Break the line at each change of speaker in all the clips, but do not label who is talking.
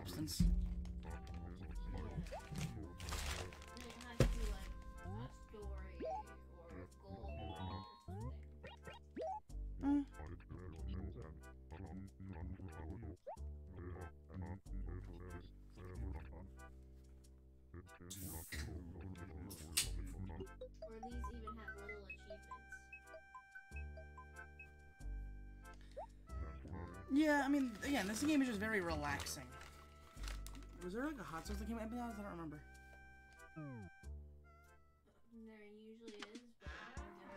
substance.
And it has to be like a story or a goal or something.
Mm.
Or these even have little achievements.
Yeah, I mean, again, this game is just very relaxing. Was there like a hot sauce that came out? I don't remember.
There usually is, but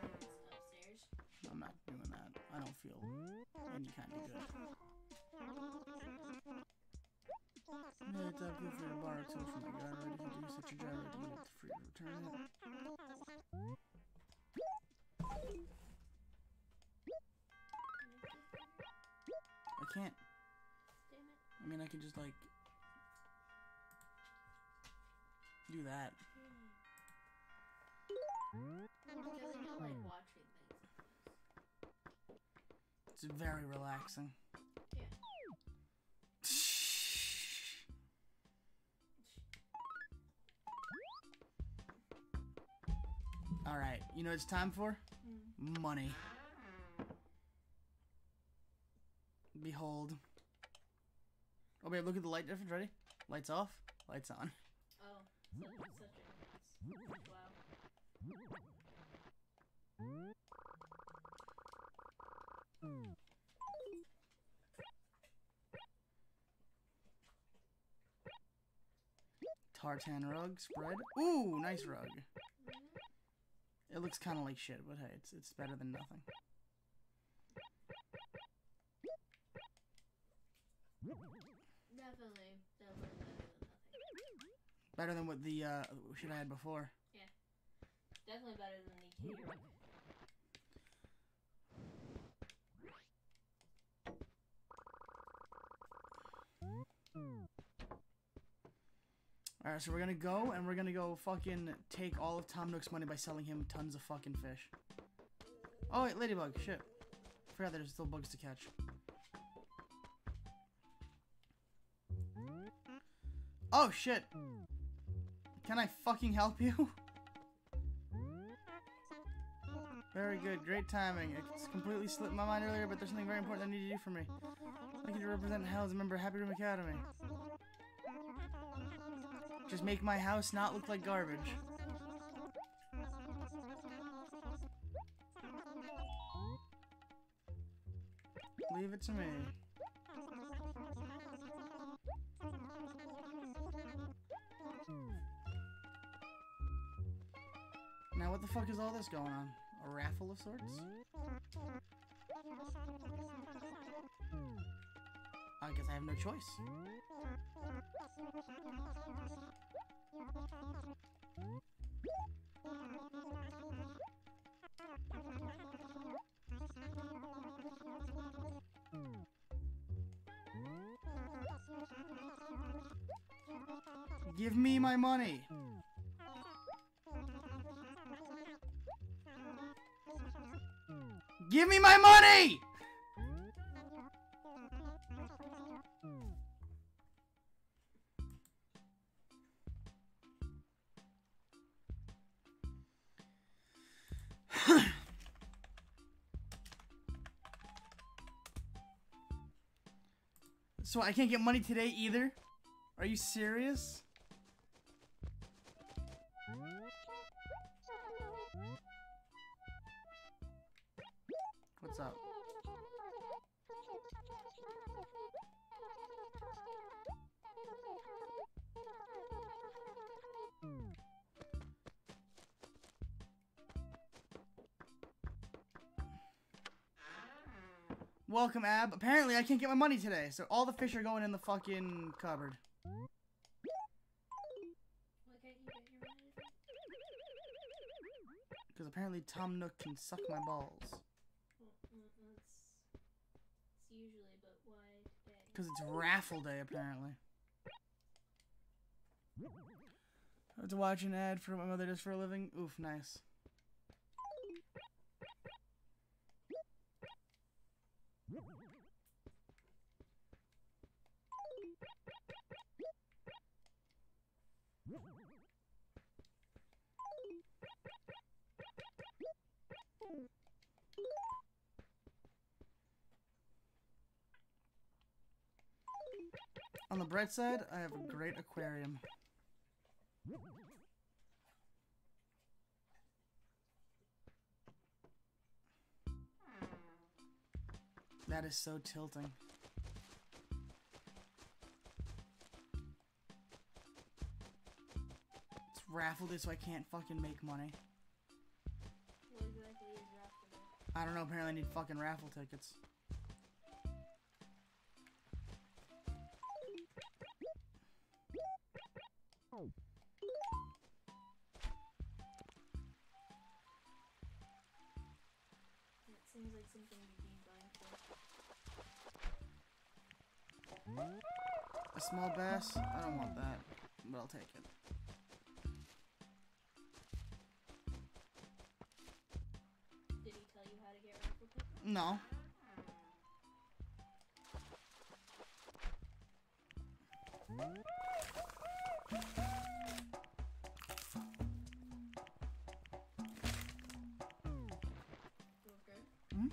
it's upstairs.
I'm not doing that. I don't feel any kind of good. Yeah, it's up good for your bar too for my guy. Ready to do such a job, ready to get it free to return it. I can't.
Damn it.
I mean, I could just like do that.
Because I don't like watching things.
It's very relaxing.
Yeah.
All right, you know what it's time for? Money. Behold. Oh wait, look at the light difference. Ready? Lights off, lights on.
Oh, such a difference. Wow.
Tartan rug spread. Ooh, nice rug. It looks kind of like shit, but hey, it's better than nothing.
Definitely better than nothing.
Better than what the shit I had before.
Yeah. Definitely better than the Katie rug.
Alright, so we're gonna go, and we're gonna go fucking take all of Tom Nook's money by selling him tons of fucking fish. Oh wait, ladybug, shit. Forgot there's still bugs to catch. Oh shit! Can I fucking help you? Very good, great timing. It's completely slipped my mind earlier, but there's something very important I need to do for me. I need to represent Hell as a member of Happy Room Academy. Just make my house not look like garbage. Leave it to me. Now what the fuck is all this going on? A raffle of sorts? I guess I have no choice. Give me my money. Give me my money! So I can't get money today either? Are you serious? What's up? Welcome, Ab. Apparently I can't get my money today, so all the fish are going in the fucking cupboard.
Why can't you get your money?
Because apparently Tom Nook can suck my balls.
Well, it's usually, but why today?
Because it's raffle day, apparently. I have to watch an ad for what my mother does for a living. Oof, nice. bright side, I have a great aquarium. That is so tilting. It's raffle day so I can't fucking make money.
What exactly is raffle day?
I don't know, apparently I need fucking raffle tickets.
That seems like something you'd be buying for.
A small bass? I don't want that, but I'll take it.
Did he tell you how to get raffle tickets?
No.
Okay.
Hmm?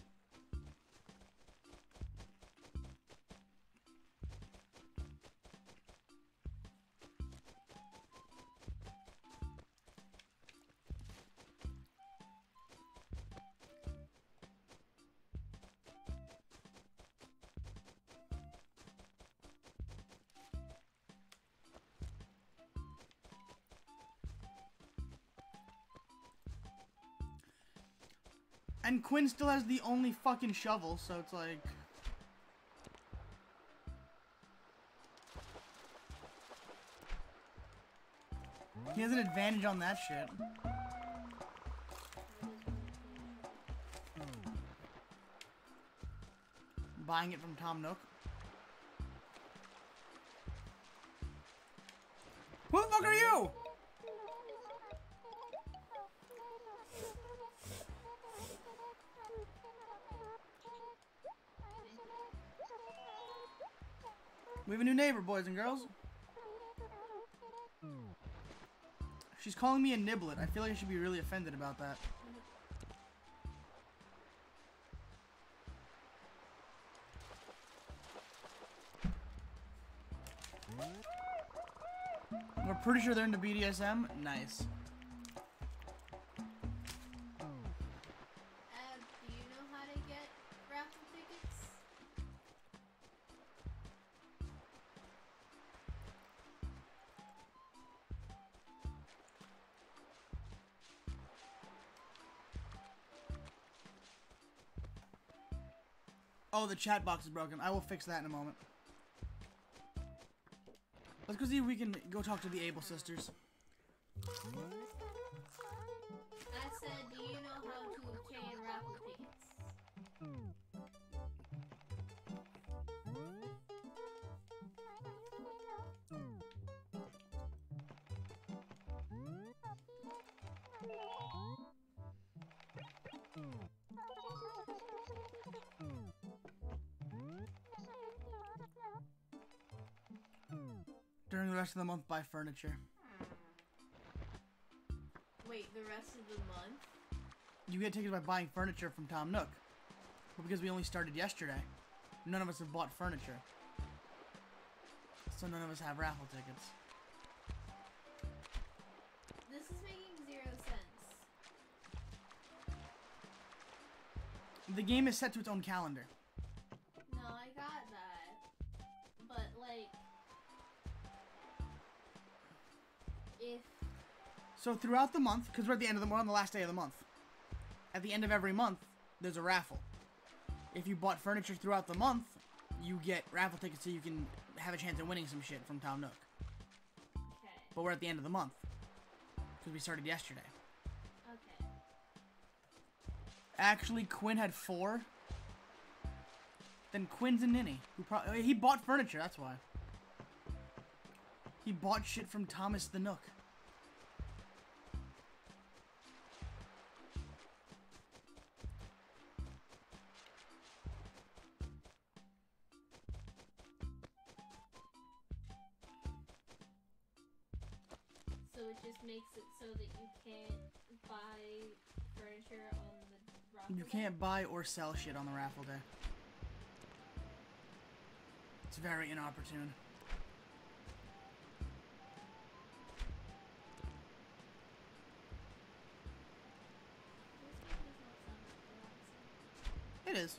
And Quinn still has the only fucking shovel, so it's like... He has an advantage on that shit. Buying it from Tom Nook. Who the fuck are you? We have a new neighbor, boys and girls. She's calling me a niblet. I feel like I should be really offended about that. We're pretty sure they're into BDSM. Nice.
Do you know how to get raffle tickets?
Oh, the chat box is broken. I will fix that in a moment. Let's go see if we can go talk to the Able sisters.
I said, do you know how to obtain raffle tickets?
During the rest of the month, buy furniture.
Wait, the rest of the month?
You get tickets by buying furniture from Tom Nook. But because we only started yesterday, none of us have bought furniture. So none of us have raffle tickets.
This is making 0 sense.
The game is set to its own calendar.
No, I got that. But, like... If...
So throughout the month, because we're at the end of the month, on the last day of the month, at the end of every month, there's a raffle. If you bought furniture throughout the month, you get raffle tickets so you can have a chance at winning some shit from Tom Nook.
Okay.
But we're at the end of the month, because we started yesterday.
Okay.
Actually, Quinn had 4. Then Quinn's a ninny. Who probably he bought furniture. That's why. He bought shit from Thomas the Nook.
So it just makes it so that you can't buy furniture on the raffle
You
day?
can't buy or sell shit on the raffle day. It's very inopportune. It is.
This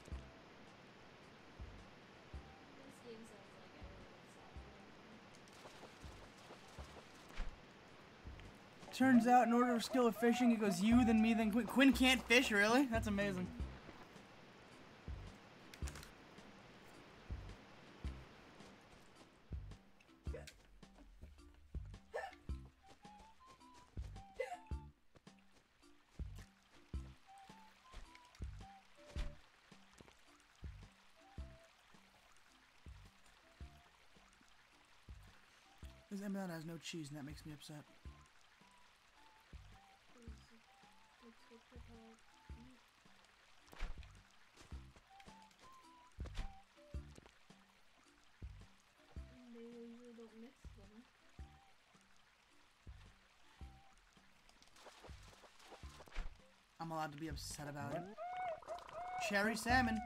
game sounds like everyone's
Turns out, in order of skill of fishing, it goes you, then me, then Quinn. Quinn can't fish, really? That's amazing. This M&M has no cheese, and that makes me upset.
They usually don't mix them.
I'm allowed to be upset about it. Cherry salmon.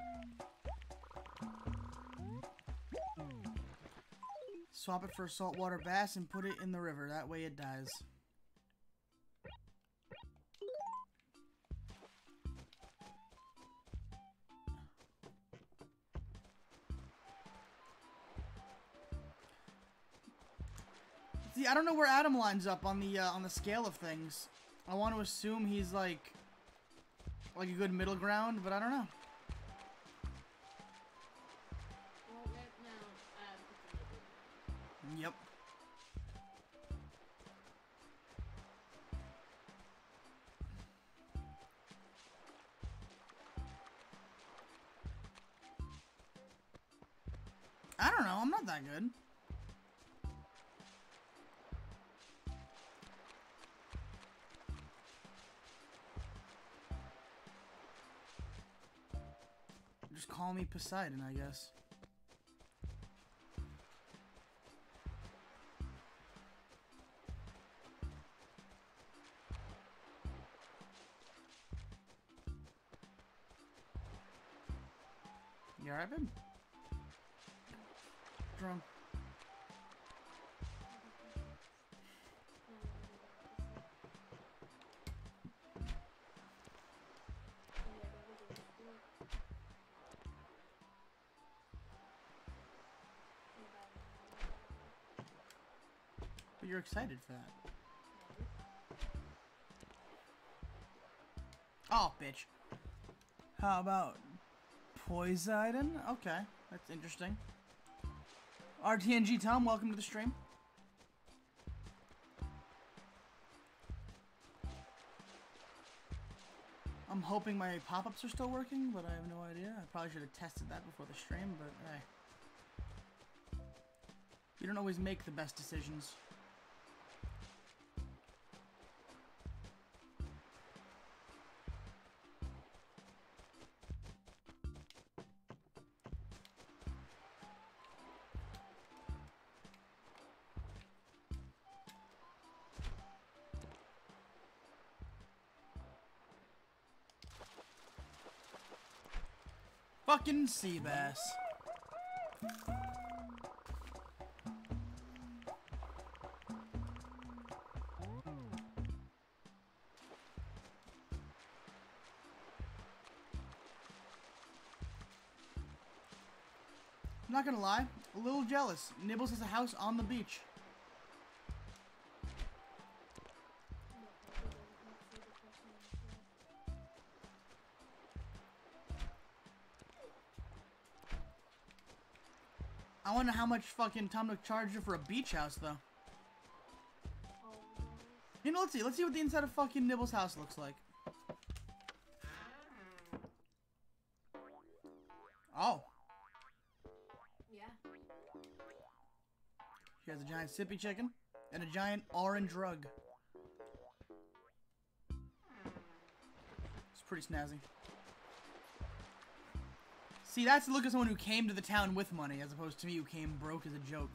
Swap it for a saltwater bass and put it in the river. That way it dies. See, I don't know where Adam lines up on the scale of things. I want to assume he's like a good middle ground, but I don't know.
Well, right now,
Yep. I don't know. I'm not that good. Just call me Poseidon, I guess. You alright, babe? What's wrong? But you're excited for that. Oh, bitch. How about Poseidon? Okay, that's interesting. RTNG Tom, welcome to the stream. I'm hoping my pop-ups are still working, but I have no idea. I probably should have tested that before the stream, but hey. You don't always make the best decisions. Fucking sea bass. I'm not gonna lie, a little jealous. Nibbles has a house on the beach. I wonder how much fucking Tom Nook charged you for a beach house, though. You know, let's see. Let's see what the inside of fucking Nibble's house looks like. Oh.
Yeah.
She has a giant sippy chicken and a giant orange rug. It's pretty snazzy. See, that's the look of someone who came to the town with money, as opposed to me who came broke as a joke.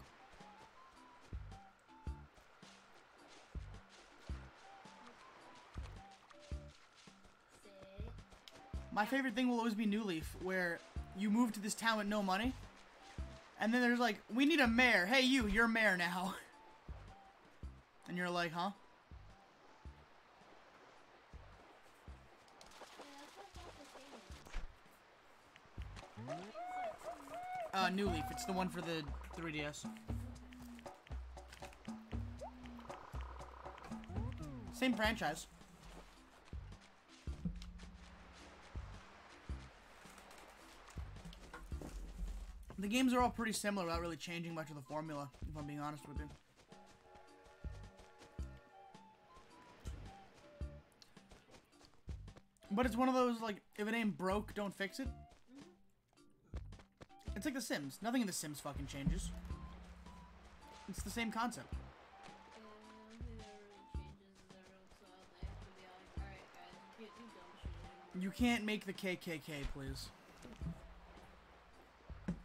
My favorite thing will always be New Leaf, where you move to this town with no money, and then there's like, we need a mayor. Hey, you're mayor now. And you're like, huh? New Leaf. It's the one for the 3DS. Same franchise. The games are all pretty similar without really changing much of the formula, if I'm being honest with you. But it's one of those, like, if it ain't broke, don't fix it. It's like The Sims. Nothing in The Sims fucking changes. It's the same concept. You can't make the KKK, please.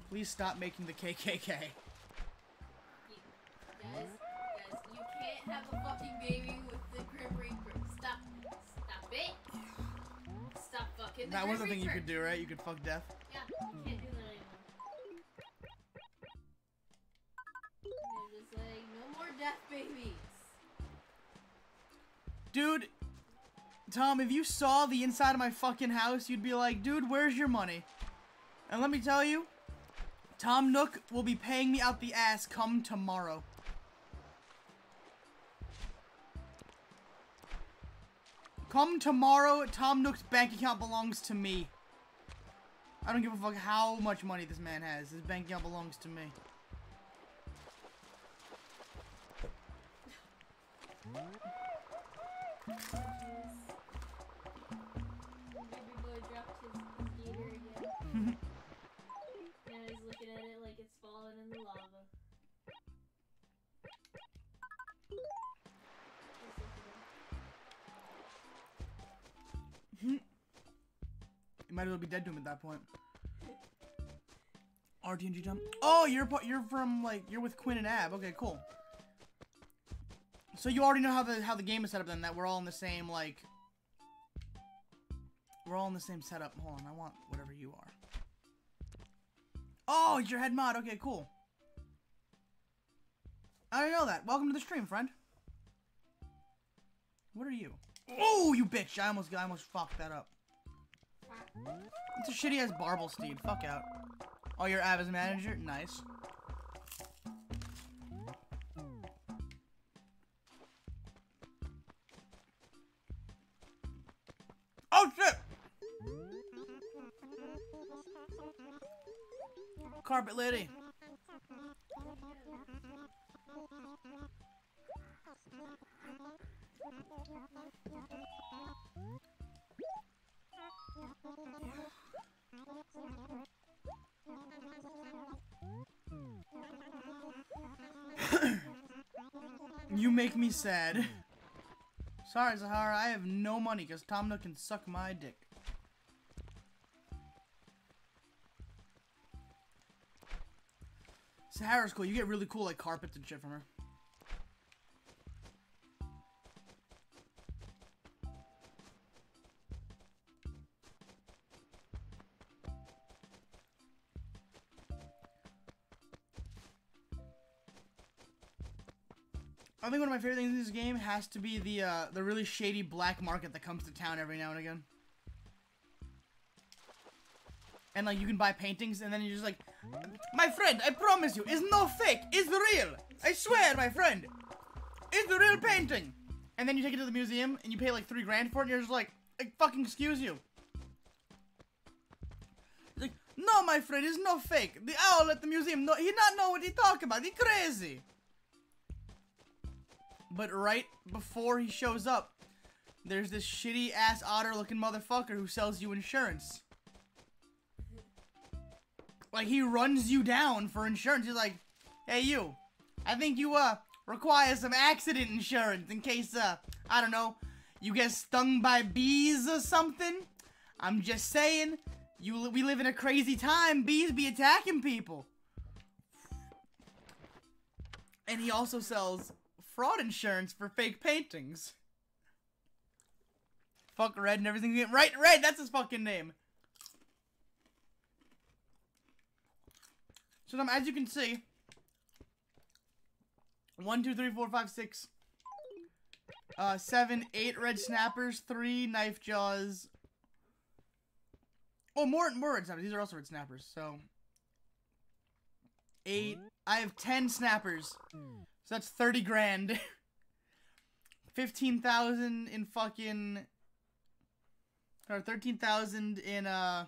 Please stop making the KKK.
Guys, you can't have a fucking baby with the Grim Reaper. Stop it. Stop fucking the
That was the
Grim
thing you
Reaper.
could do, right? You could fuck death.
Yeah, you can't do that anymore. They're just like, no more death babies.
Dude, Tom, if you saw the inside of my fucking house, you'd be like, dude, where's your money? And let me tell you, Tom Nook will be paying me out the ass come tomorrow. Come tomorrow, Tom Nook's bank account belongs to me. I don't give a fuck how much money this man has. His bank account belongs to me.
Baby boy dropped his gator again. Now he's looking at it like it's falling in the lava.
You might as well be dead to him at that point. RTNG jump. Oh, you're from, like, you're with Quinn and Ab. Okay, cool. So you already know how the game is set up then, that we're all in the same, like, we're all in the same setup. Hold on, I want whatever you are. Oh, it's your head mod. Okay, cool. I didn't know that. Welcome to the stream, friend. What are you? Oh, you bitch! I almost fucked that up. It's a shitty ass Barblesteed. Fuck out. Oh, you're Ab's manager? Nice. Oh shit! Carpet lady. You make me sad. Sorry, Zahara, I have no money because Tom Nook can suck my dick. Sahara's cool. You get really cool, like, carpets and shit from her. I think one of my favorite things in this game has to be the really shady black market that comes to town every now and again. And, like, you can buy paintings, and then you're just like, my friend, I promise you, it's no fake, it's real. I swear, my friend, it's a real painting. And then you take it to the museum, and you pay, like, $3 grand for it, and you're just like fucking excuse you. He's like, no, my friend, it's no fake. The owl at the museum, no, he not know what he talk about, he crazy. But right before he shows up, there's this shitty ass otter looking motherfucker who sells you insurance. Like, he runs you down for insurance. He's like, hey you, I think you require some accident insurance in case I don't know, you get stung by bees or something. I'm just saying, we live in a crazy time, bees be attacking people. And he also sells fraud insurance for fake paintings. Fuck Red and everything. Right, Red, that's his fucking name. So as you can see, 1, 2, 3, 4, 5, 6, 7, 8 red snappers, 3 knife jaws, Oh, more red snappers. These are also red snappers. So 8. I have 10 snappers. So that's 30 grand. 15,000 in fucking, or 13,000 in or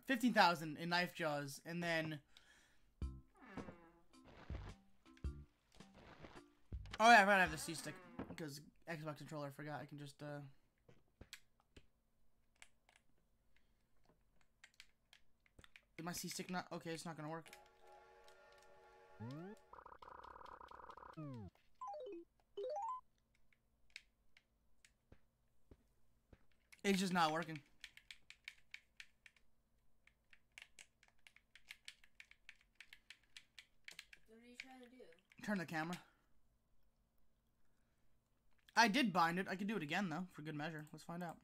15,000 in knife jaws, and then oh yeah, I forgot I have the C stick because Xbox controller. I forgot I can just is my C stick not okay? It's not gonna work. It's just not working.
What are you trying to do?
Turn the camera. I did bind it. I could do it again though, for good measure. Let's find out.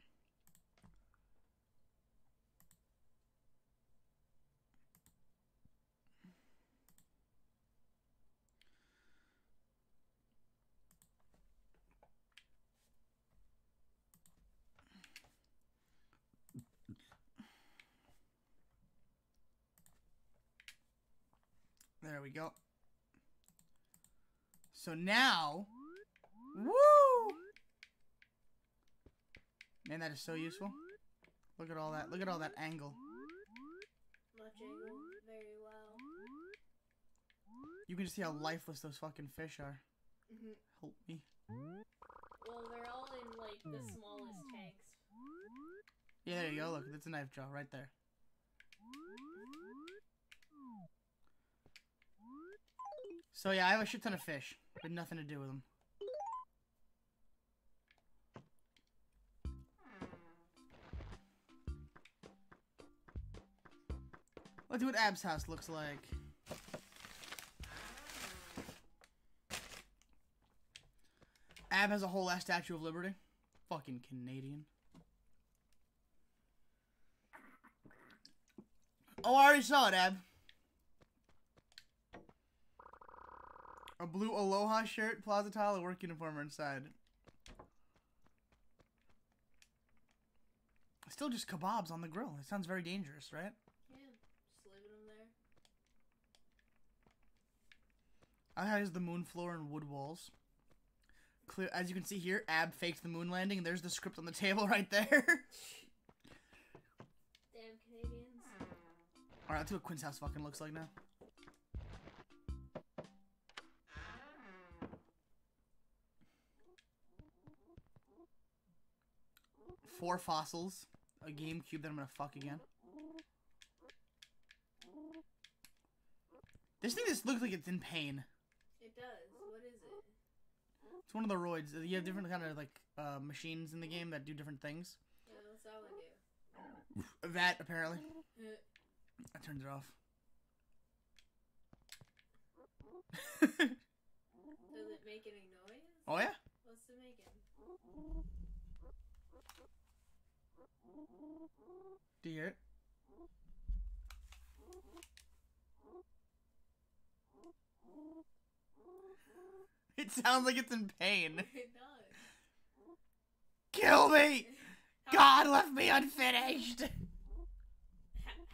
There we go. So now, woo! Man, that is so useful. Look at all that. Look at all that angle.
Much angle, very well.
You can just see how lifeless those fucking fish are. Help me.
Well, they're all in like the smallest tanks.
Yeah, there you go. Look, that's a knife jaw right there. So yeah, I have a shit ton of fish, but nothing to do with them. Let's see what Ab's house looks like. Ab has a whole ass Statue of Liberty. Fucking Canadian. Oh, I already saw it, Ab. A blue Aloha shirt, Plaza Tile, a work uniform inside. Still just kebabs on the grill. It sounds very dangerous, right?
Yeah, just leaving them there.
I has the moon floor and wood walls. Clear, as you can see here, Ab faked the moon landing, and there's the script on the table right there.
Damn Canadians.
Alright, let's see what Quinn's house fucking looks like now. Four fossils, a GameCube that I'm gonna fuck again. This thing just looks like it's in pain.
It does. What is it?
It's one of the roids. You have different kind of like machines in the game that do different things.
Yeah, what's that one do?
That apparently. I turned it off.
Does it make any noise?
Oh yeah?
What's it making?
Do you hear it? It sounds like it's in pain.
It does.
Kill me! God left me unfinished!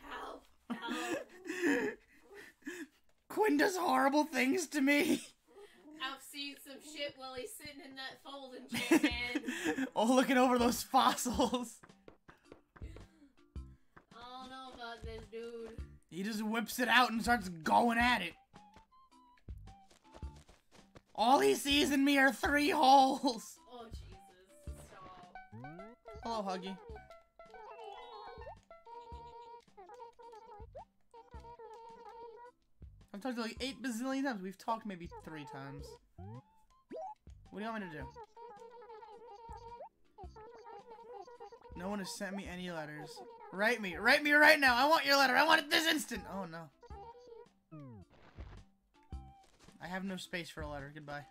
Help! Help!
Quinn does horrible things to me.
I've seen some shit while he's sitting in that folding chair, man.
Oh, looking over those fossils.
I don't know about this dude.
He just whips it out and starts going at it. All he sees in me are 3 holes.
Oh, Jesus. Stop.
Hello, Huggy. I've talked to like 8 bazillion times. We've talked maybe 3 times. What do you want me to do? No one has sent me any letters. Write me right now. I want your letter. I want it this instant. Oh no. I have no space for a letter. Goodbye.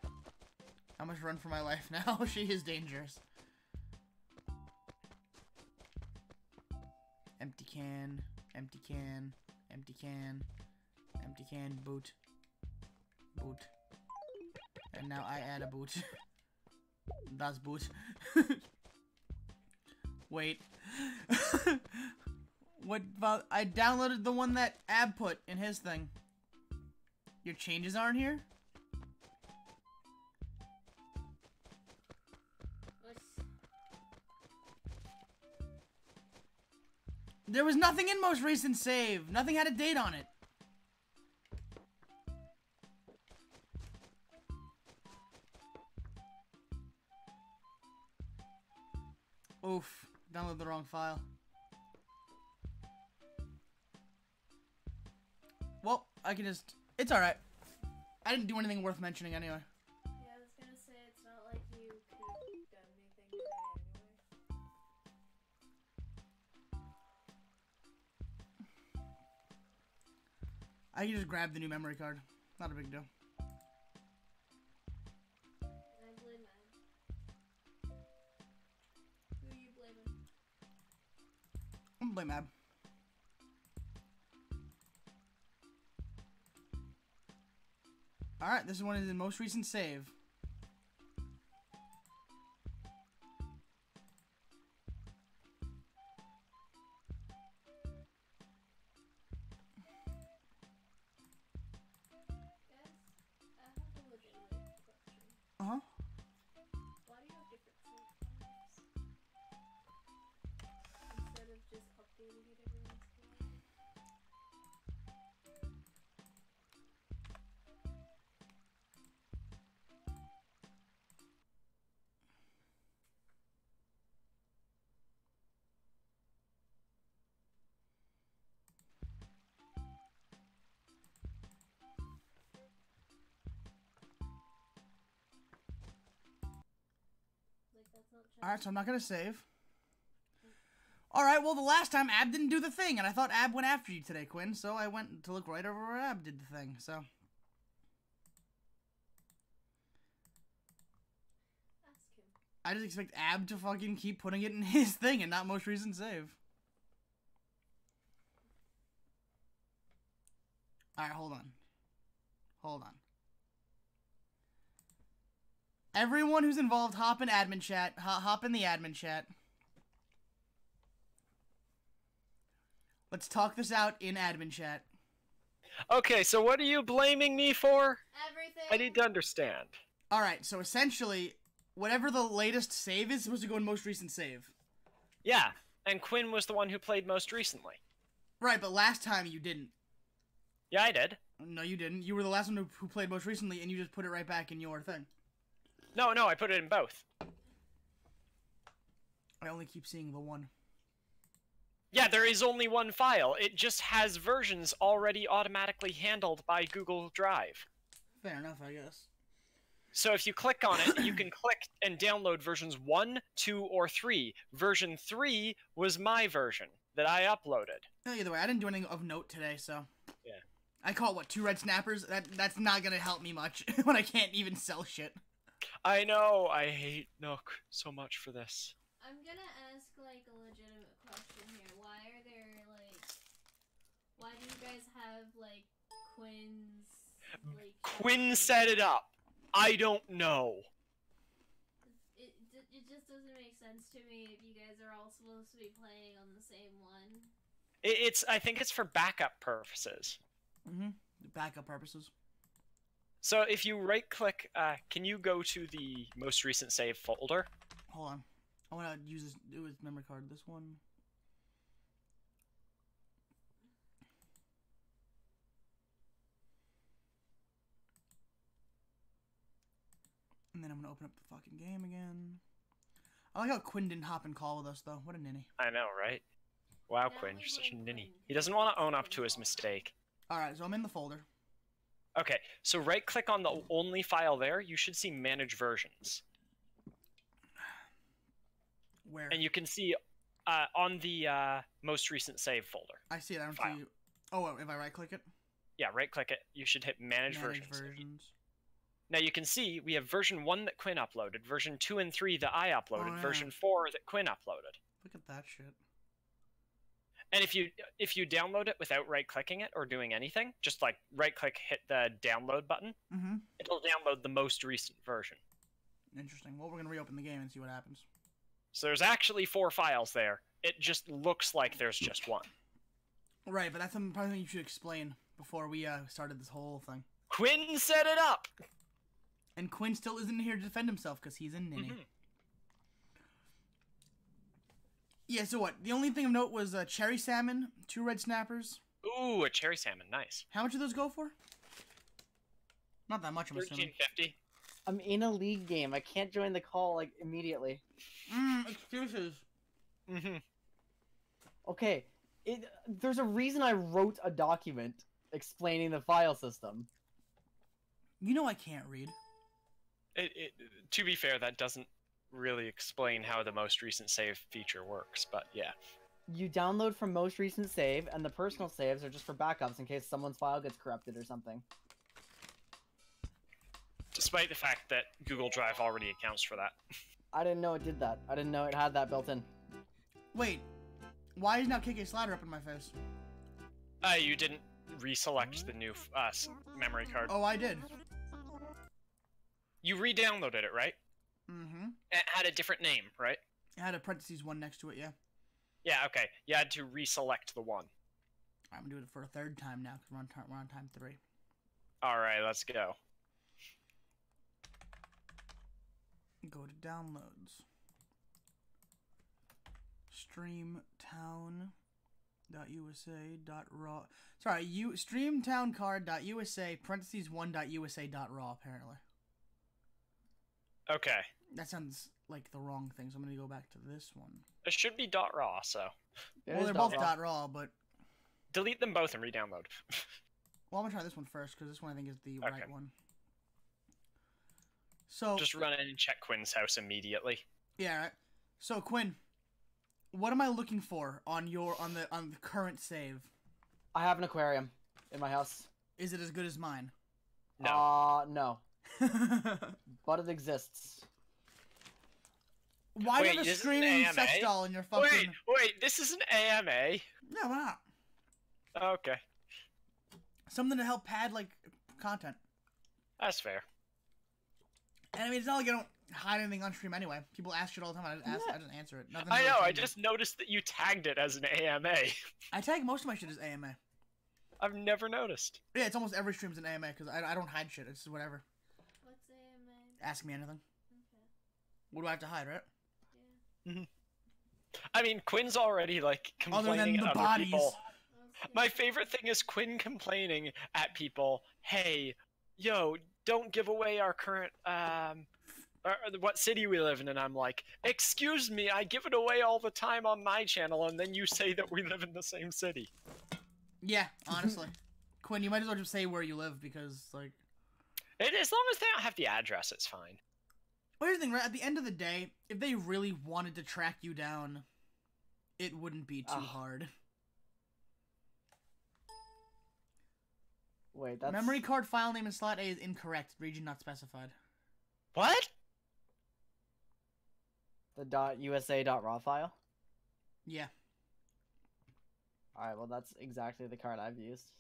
I must run for my life now. She is dangerous. Empty can. Empty can. Empty can. Empty can. Boot. Boot. And now I add a boot. That's boot. Wait. What about... I downloaded the one that Ab put in his thing. Your changes aren't here? There was nothing in most recent save. Nothing had a date on it. Oof. Download the wrong file. Well, I can just... It's alright. I didn't do anything worth mentioning anyway.
Yeah, I was gonna say, it's not like you could have done anything today anyway.
I can just grab the new memory card. Not a big deal.
I blame Ab. Who are you blaming?
I'm gonna blame Ab. Alright, this one is the most recent save. Uh-huh.
Why do you have different save files? Instead of just updating it every once in a while? Like, that's not
Alright, so I'm not gonna save. Alright, well, the last time Ab didn't do the thing, and I thought Ab went after you today, Quinn, so I went to look right over where Ab did the thing, so.
Ask him.
I just expect Ab to fucking keep putting it in his thing and not most recent save. Alright, hold on. Hold on. Everyone who's involved, hop in admin chat. Hop in the admin chat. Let's talk this out in admin chat.
Okay, so what are you blaming me for?
Everything!
I need to understand.
Alright, so essentially, whatever the latest save is supposed to go in most recent save.
Yeah, and Quinn was the one who played most recently.
Right, but last time you didn't.
Yeah, I did.
No, you didn't. You were the last one who played most recently, and you just put it right back in your thing.
No, I put it in both.
I only keep seeing the one.
Yeah, there is only one file. It just has versions already automatically handled by Google Drive.
Fair enough, I guess.
So if you click on it, you can click and download versions 1, 2, or 3. Version 3 was my version that I uploaded.
No, either way, I didn't do anything of note today, so...
Yeah.
I caught, what, 2 red snappers? That's not gonna help me much when I can't even sell shit.
I know, I hate Nook so much for this.
I'm gonna ask, like, a legitimate question here. Why are there, like... Why do you guys have, like, Quinn's... like...
Quinn set it up. I don't know.
It just doesn't make sense to me if you guys are all supposed to be playing on the same one.
I think it's for backup purposes.
Mm-hmm. Backup purposes.
So if you right-click, can you go to the most recent save folder?
Hold on. I want to use this. It was memory card. This one. And then I'm gonna open up the fucking game again. I like how Quinn didn't hop and call with us though. What a ninny.
I know, right? Wow,
That
Quinn,
was
you're such a
like
ninny.
Quinn.
He doesn't want to own up to his mistake.
Alright, so I'm in the folder.
Okay, so right-click on the only file there. You should see Manage Versions.
Where?
And you can see on the most recent save folder.
I see it. I don't
file.
see. Oh, if I right click it?
Yeah, right-click it. You should hit Manage Versions. Now you can see we have version 1 that Quinn uploaded, version 2 and 3 that I uploaded,
Oh, yeah.
version 4 that Quinn uploaded.
Look at that shit.
And if you download it without right-clicking it or doing anything, just like right-click, hit the download button,
Mm-hmm.
it'll download the most recent version.
Interesting. Well, we're gonna reopen the game and see what happens.
So there's actually 4 files there. It just looks like there's just one.
Right, but that's something probably you should explain before we started this whole thing.
Quinn set it up.
And Quinn still isn't here to defend himself because he's in Ninny.
Mhm.
Yeah, so what? The only thing of note was cherry salmon, 2 red snappers.
Ooh, a cherry salmon, nice.
How much do those go for? Not that much, I'm assuming.
13.50.
I'm in a league game. I can't join the call like immediately.
Excuses.
Mm-hmm.
Okay, there's a reason I wrote a document explaining the file system.
You know I can't read.
To be fair, that doesn't really explain how the most recent save feature works, but yeah.
You download from most recent save, and the personal saves are just for backups in case someone's file gets corrupted or something.
Despite the fact that Google Drive already accounts for that.
I didn't know it did that. I didn't know it had that built in.
Wait, why is now KK Slider up in my face?
You didn't reselect the new memory card.
Oh, I did.
You re-downloaded it, right?
Mm-hmm.
It had a different name, right?
It had a parentheses 1 next to it, yeah.
Yeah, okay. You had to reselect the one.
I'm gonna do it for a 3rd time now because we're on time 3.
Alright, let's go.
Go to downloads. Streamtown.usa.raw. Sorry, streamtowncard.usa parentheses 1.usa.raw apparently.
Okay.
That sounds like the wrong thing, so I'm gonna go back to this one.
It should be .raw, so...
Well, they're both .raw, but...
Delete them both and re-download.
Well, I'm gonna try this one first, because this one I think is the
Okay.
right one. So...
Just run in and check Quinn's house immediately.
Yeah, right. So, Quinn, what am I looking for on the current save?
I have an aquarium in my house.
Is it as good as mine?
No.
No. But it exists.
Why
Wait,
do you have a
this is an
screaming
AMA?
sex doll in your fucking...
Wait, this is an AMA?
No, why not?
Okay,
Something to help pad, like, content.
that's fair.
And I mean, it's not like I don't hide anything on stream anyway. People ask shit all the time, I just answer it. Nothing
I
really
know, I
changes.
just noticed that you tagged it as an AMA.
I tag most of my shit as AMA.
I've never noticed.
Yeah, it's almost every stream's an AMA, because I don't hide shit. It's just whatever.
What's AMA?
Ask me anything.
Okay.
What do I have to hide, right?
Yeah.
I mean, Quinn's already, like,
Other than
complaining
the
at other
bodies.
people.
Okay.
My favorite thing is Quinn complaining at people, hey, yo, don't give away our current, what city we live in, and I'm like, excuse me, I give it away all the time on my channel, and then you say that we live in the same city.
Yeah, honestly. Quinn, you might as well just say where you live, because, like...
As long as they don't have the address, it's fine.
Well, here's the thing, right? At the end of the day, if they really wanted to track you down, it wouldn't be too hard.
Wait, that's...
Memory card file name in slot A is incorrect. Region not specified.
What?
The .usa.raw file?
Yeah.
Alright, well that's exactly the card I've used.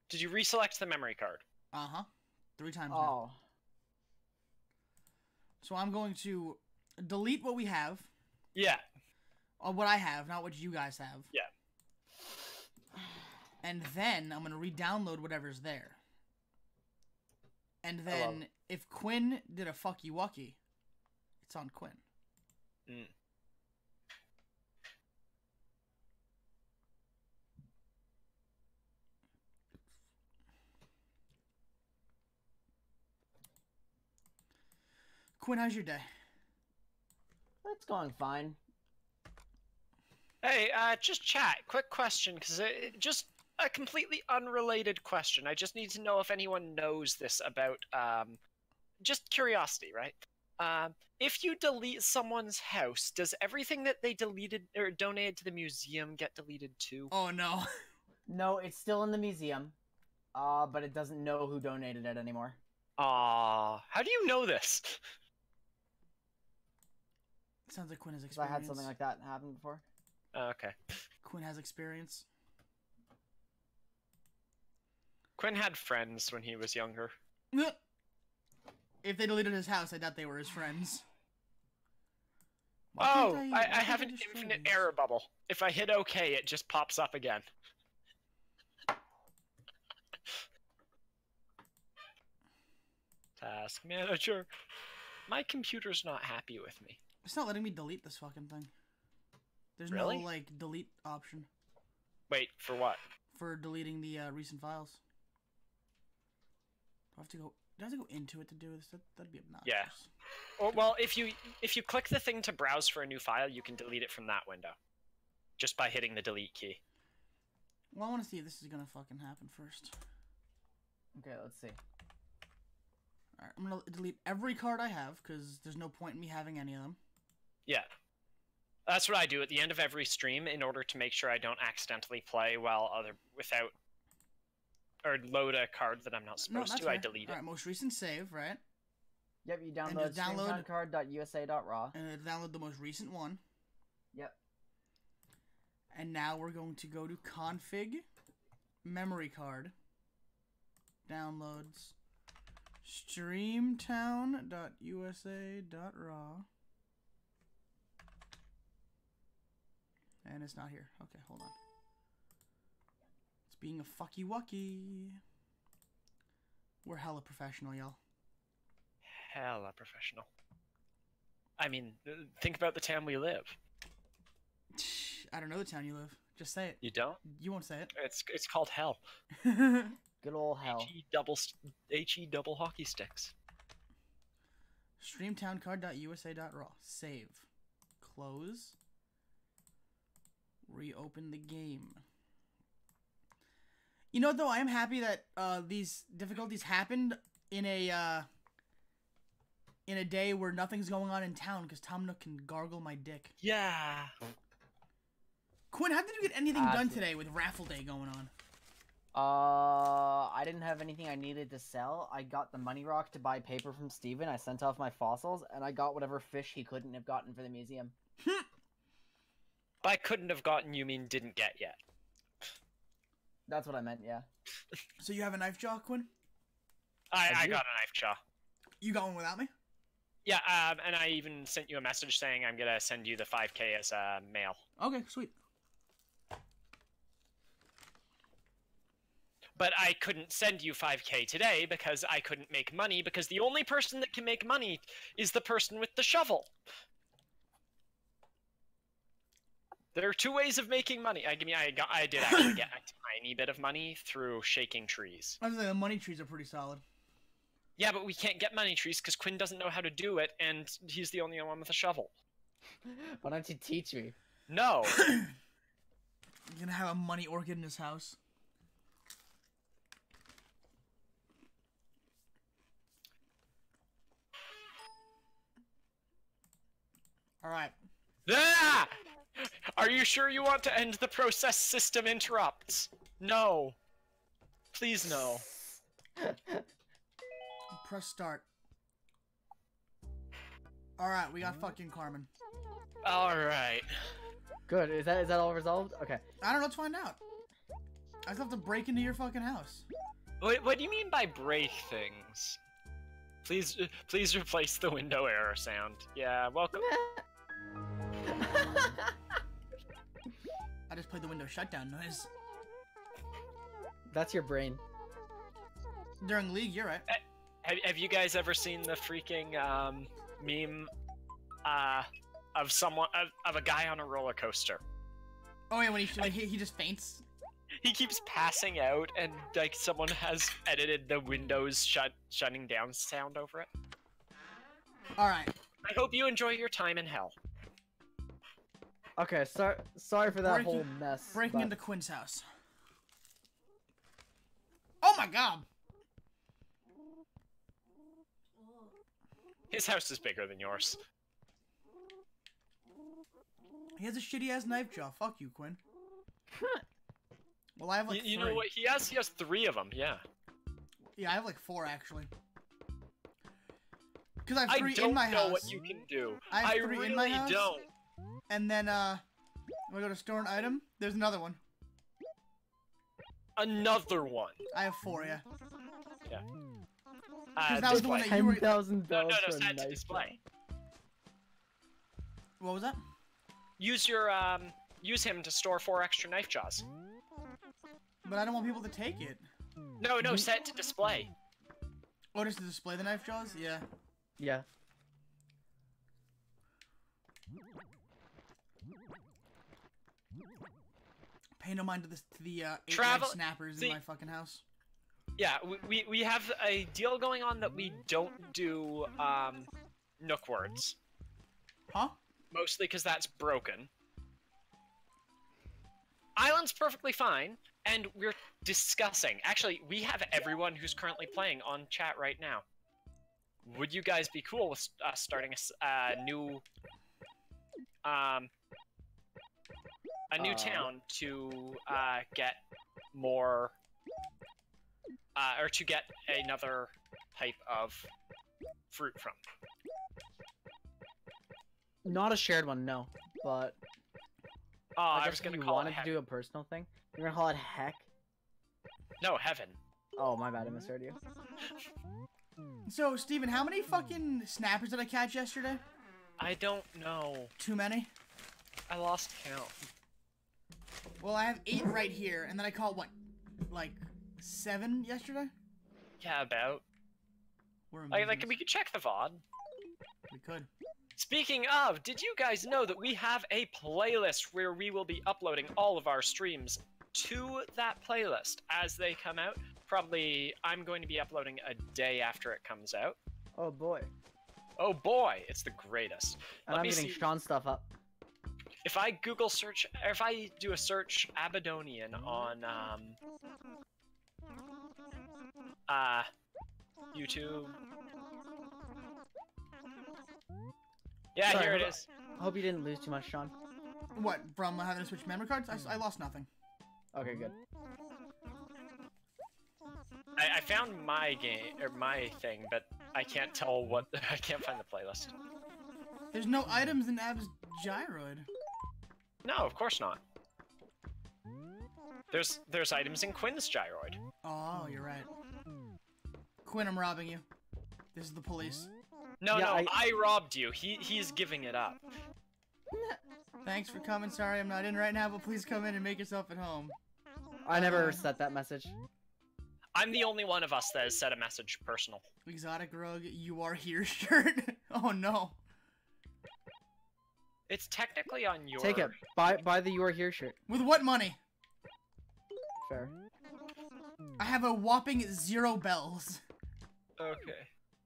Did you reselect the memory card?
Uh-huh. 3 times now.
Oh.
So I'm going to delete what we have.
Yeah.
Or what I have, not what you guys have.
Yeah.
And then I'm going to re-download whatever's there. And
I love
then if Quinn did a fucky wucky, it's on Quinn.
Mm.
Quinn, how's your day?
That's going fine.
Hey, just chat. Quick question, because just a completely unrelated question. I just need to know if anyone knows this about, just curiosity, right? If you delete someone's house, does everything that they deleted or donated to the museum get deleted too?
Oh, no.
No, it's still in the museum. But it doesn't know who donated it anymore.
How do you know this?
Sounds like Quinn has
'Cause
experience.
I had something like that happen before.
Okay.
Quinn has experience.
Quinn had friends when he was younger.
If they deleted his house, I doubt they were his friends. Why
Oh,
can't
I
why can't
have an
destroy
infinite
these?
error bubble. If I hit OK, it just pops up again. Task manager. My computer's not happy with me.
It's not letting me delete this fucking thing. There's
Really?
no like delete option
Wait, for what?
for deleting the recent files. Do I have to go? Do I have to go into it to do this? That'd be obnoxious.
Yeah. Or, well, if you click the thing to browse for a new file, you can delete it from that window. Just by hitting the delete key.
Well, I want to see if this is gonna fucking happen first.
Okay, let's see.
Alright, I'm gonna delete every card I have because there's no point in me having any of them.
Yeah. That's what I do at the end of every stream in order to make sure I don't accidentally play while without or load a card that I'm not supposed to. I delete it.
Alright, most recent save, right?
Yep, you
And
download
just download-
streamcard.usa.raw.
And then download the most recent one.
Yep.
And now we're going to go to config, memory card, downloads, streamtown.usa.raw. And it's not here. Okay, hold on. It's being a fucky wucky. We're hella professional, y'all.
Hella professional. I mean, think about the town we live.
I don't know the town you live. Just say it.
You don't?
You won't say
It's called hell.
it.
Good old hell.
HE double hockey sticks.
Streamtowncard.usa.raw. Save. Close. Reopen the game. You know, though, I am happy that these difficulties happened in a day where nothing's going on in town, because Tom Nook can gargle my dick.
Yeah.
Quinn, how did you get anything done
Absolutely.
today with Raffle Day going on?
I didn't have anything I needed to sell. I got the money rock to buy paper from Steven. I sent off my fossils, and I got whatever fish he couldn't have gotten for the museum.
By couldn't have gotten, you mean didn't get yet.
That's what I meant, yeah.
So you have a knife jaw, Quinn?
I
do.
got a knife jaw.
You got one without me?
Yeah, and I even sent you a message saying I'm gonna send you the 5K as a mail.
Okay, sweet.
But I couldn't send you 5K today because I couldn't make money, because the only person that can make money is the person with the shovel. There are two ways of making money. I did actually get a tiny bit of money through shaking trees.
I was like, the money trees are pretty solid.
Yeah, but we can't get money trees because Quinn doesn't know how to do it, and he's the only one with a shovel.
Why don't you teach me?
No.
You're gonna have a money orchid in his house. Alright.
Ah! Are you sure you want to end the process system interrupts? No. Please no.
Press start. Alright, we got fucking Carmen.
Alright.
Good. Is that all resolved? Okay.
I don't know, let's find out. I just have to break into your fucking house.
What do you mean by break things? Please replace the window error sound. Yeah, welcome.
I just played the window shutdown noise.
That's your brain.
During League, you're right.
Have you guys ever seen the freaking meme of a guy on a roller coaster?
Oh yeah, when he just faints.
He keeps passing out, and like someone has edited the windows shutting down sound over it.
Alright.
I hope you enjoy your time in hell.
Okay, sorry for that whole mess.
Breaking
but-
into Quinn's house. Oh my god!
Oh.
His house is bigger than yours.
He has a shitty ass knife jaw. Fuck you, Quinn. Well, I have like
You
three.
know what? He has 3 of them. Yeah.
Yeah, I have like 4 actually. Because I have 3
I don't
in my
know
house.
what you can do.
I have 3
really
in my house.
don't.
And then when I go to store an item, there's another one.
Another one.
I have 4, yeah.
Yeah.
'Cause that was the one
display.
that you were-
$10,000
No,
for a
set to
knife
display.
What was that?
Use him to store 4 extra knife jaws.
But I don't want people to take it.
No, set it to display.
Oh, just to display the knife jaws? Yeah.
Yeah.
Pay no mind to the 8
Travel-
snappers
see-
in my fucking house.
Yeah, we have a deal going on that we don't do Nook words.
Huh?
Mostly because that's broken. Island's perfectly fine, and we're discussing. Actually, we have everyone who's currently playing on chat right now. Would you guys be cool with us starting a new town to get more, or to get another type of fruit from?
Not a shared one, no. But
I
guess
was gonna
if you
call
wanted
it
to
heaven.
do a personal thing. You're gonna call it heck.
No, heaven.
Oh, my bad, I misheard you.
So, Steven, how many fucking snappers did I catch yesterday?
I don't know.
Too many?
I lost count.
Well, I have 8 right here, and then I caught, what, like 7 yesterday?
Yeah, about.
We're
Like we could check the VOD.
We could.
Speaking of, did you guys know that we have a playlist where we will be uploading all of our streams to that playlist as they come out? Probably, I'm going to be uploading a day after it comes out.
Oh boy.
Oh boy, it's the greatest.
And
Let
I'm
me
getting
see.
Sean's stuff up.
If I Google search, or if I do a search Abadonian on YouTube. Yeah,
Sorry,
here it
hold on.
is.
I hope you didn't lose too much, Sean.
What, from having to switch memory cards? I lost nothing.
Okay, good.
I found my game or my thing, but I can't tell what. I can't find the playlist.
There's no items in Ab's gyroid.
No, of course not. There's items in Quinn's gyroid.
Oh, you're right. Quinn, I'm robbing you. This is the police.
No,
Yeah,
no, I robbed you. He's giving it up.
Thanks for coming. Sorry I'm not in right now, but please come in and make yourself at home.
I never set that message.
I'm the only one of us that has set a message personal.
Exotic rug, you are here shirt. Oh no.
It's technically on your.
Take it. Buy the You Are Here shirt.
With what money?
Fair.
I have a whopping 0 bells.
Okay.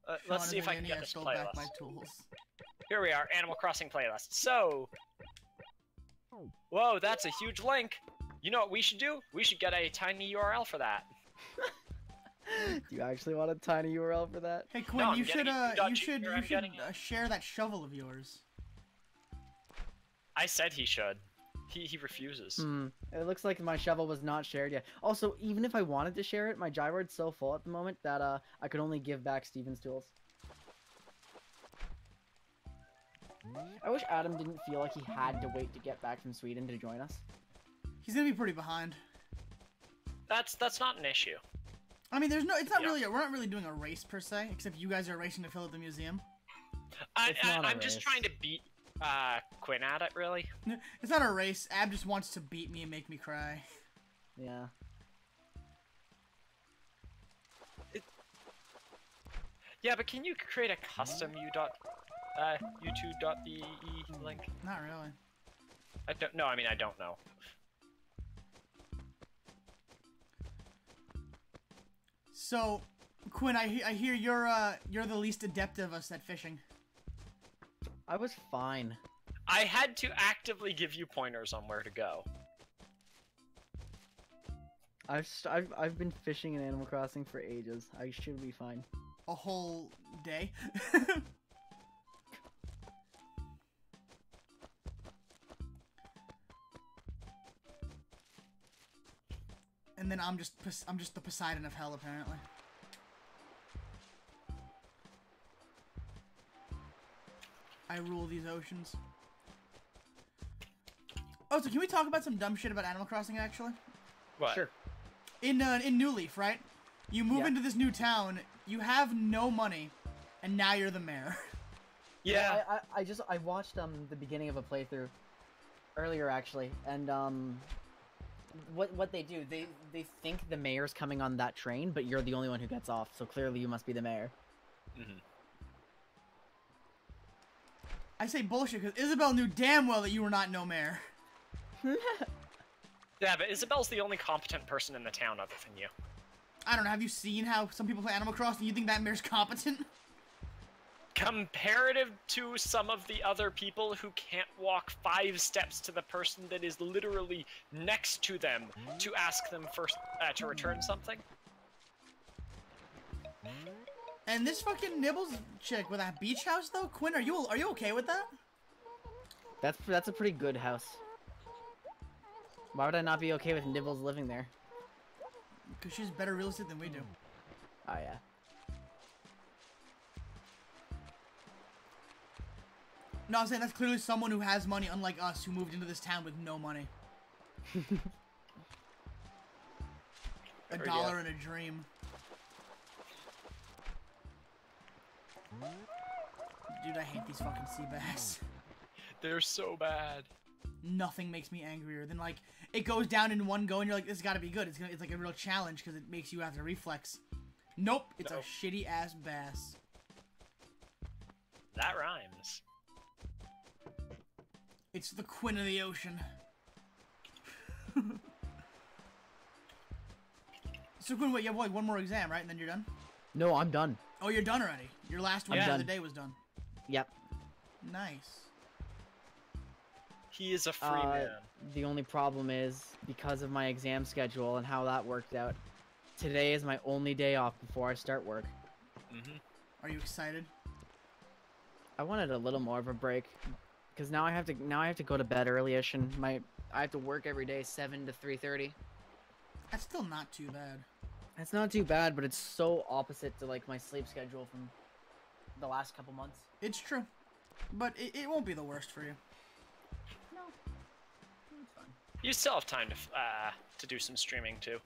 Sean
Let's
is
see if I
an
can get
NES,
this
stole back my
playlist.
tools.
Here we are, Animal Crossing playlist. So, whoa, that's a huge link. You know what we should do? We should get a tiny URL for that.
Do you actually want a tiny URL for that?
Hey Quinn,
No, I'm
you should
getting it. I'm getting it.
share that shovel of yours.
I said he should. He refuses.
It looks like my shovel was not shared yet. Also, even if I wanted to share it, my gyroid's so full at the moment that I could only give back Steven's tools. I wish Adam didn't feel like he had to wait to get back from Sweden to join us.
He's gonna be pretty behind.
That's not an issue.
I mean, it's not
Yeah.
really, we're not really doing a race per se, except you guys are racing to fill out the museum.
It's not a
I'm just
race.
trying to beat Quinn at it, really.
It's not a race. Ab just wants to beat me and make me cry.
Yeah.
Yeah, but can you create a custom u2.be link?
Not really.
I don't know. I mean, I don't know.
So, Quinn, I hear you're the least adept of us at fishing.
I was fine.
I had to actively give you pointers on where to go.
I've been fishing in Animal Crossing for ages. I should be fine.
A whole day. And then I'm just the Poseidon of hell, apparently. I rule these oceans. Oh, so can we talk about some dumb shit about Animal Crossing, actually?
What?
Sure.
In New Leaf, right? You move
Yeah.
into this new town, you have no money, and now you're the mayor.
Yeah.
I watched the beginning of a playthrough earlier actually, and what they do, they think the mayor's coming on that train, but you're the only one who gets off, so clearly you must be the mayor.
Mhm.
I say bullshit because Isabel knew damn well that you were not no mayor.
Yeah, but Isabel's the only competent person in the town other than you.
I don't know. Have you seen how some people play Animal Crossing? You think that mayor's competent?
Comparative to some of the other people who can't walk 5 steps to the person that is literally next to them to ask them first to return something.
And this fucking Nibbles chick with that beach house though, Quinn, are you okay with that?
That's a pretty good house. Why would I not be okay with Nibbles living there?
Because she's better real estate than we do.
Oh yeah.
No, I'm saying that's clearly someone who has money, unlike us, who moved into this town with no money. A dollar and a dream. Dude, I hate these fucking sea bass.
They're so bad.
Nothing makes me angrier than, like, it goes down in one go and you're like, this has got to be good. It's like a real challenge because it makes you have to reflex. Nope, it's a shitty ass bass.
That rhymes.
It's the Quinn of the ocean. So Quinn, wait, you have like one more exam, right? And then you're done?
No, I'm done.
Oh, you're done already. Your last one the other day was done.
Yep.
Nice.
He is a free man.
The only problem is, because of my exam schedule and how that worked out, today is my only day off before I start work.
Mm-hmm.
Are you excited?
I wanted a little more of a break, because now I have to go to bed early-ish, and I have to work every day 7 to 3:30.
That's still not too bad.
It's not too bad, but it's so opposite to like my sleep schedule from the last couple months.
It's true. But it won't be the worst for you.
No. It's fine.
You still have time to do some streaming too.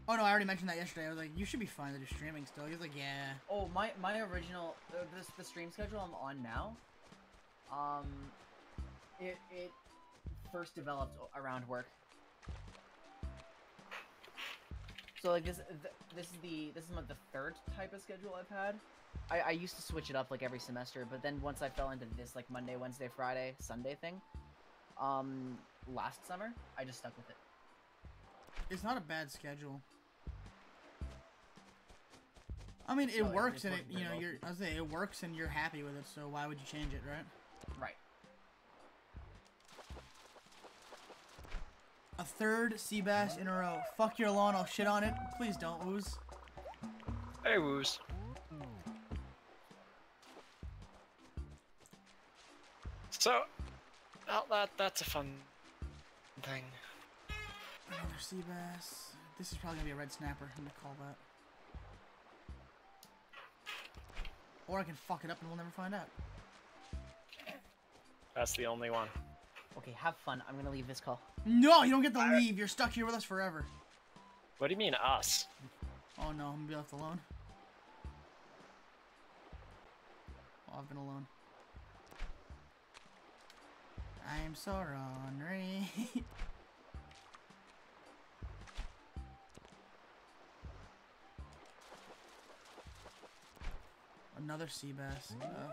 Oh no, I already mentioned that yesterday. I was like, you should be fine to do streaming still. He was like, yeah.
Oh, my original the stream schedule I'm on now. It first developed around work. So like this is the third type of schedule I've had. I used to switch it up like every semester, but then once I fell into this like Monday, Wednesday, Friday, Sunday thing, last summer, I just stuck with it.
It's not a bad schedule. I mean, it works, and it, you know, it works, and you're happy with it. So why would you change it, right?
Right.
A third sea bass in a row. Fuck your lawn, I'll shit on it. Please don't, Woos.
Hey, Woos. So, well, that's a fun thing.
Another sea bass. This is probably gonna be a red snapper. I'm gonna call that. Or I can fuck it up and we'll never find out.
That's the only one.
Okay, have fun. I'm gonna leave this call.
No, you don't get to leave. You're stuck here with us forever.
What do you mean, us?
Oh no, I'm gonna be left alone. Oh, I've been alone. I'm so ornery. Another sea bass. Ugh.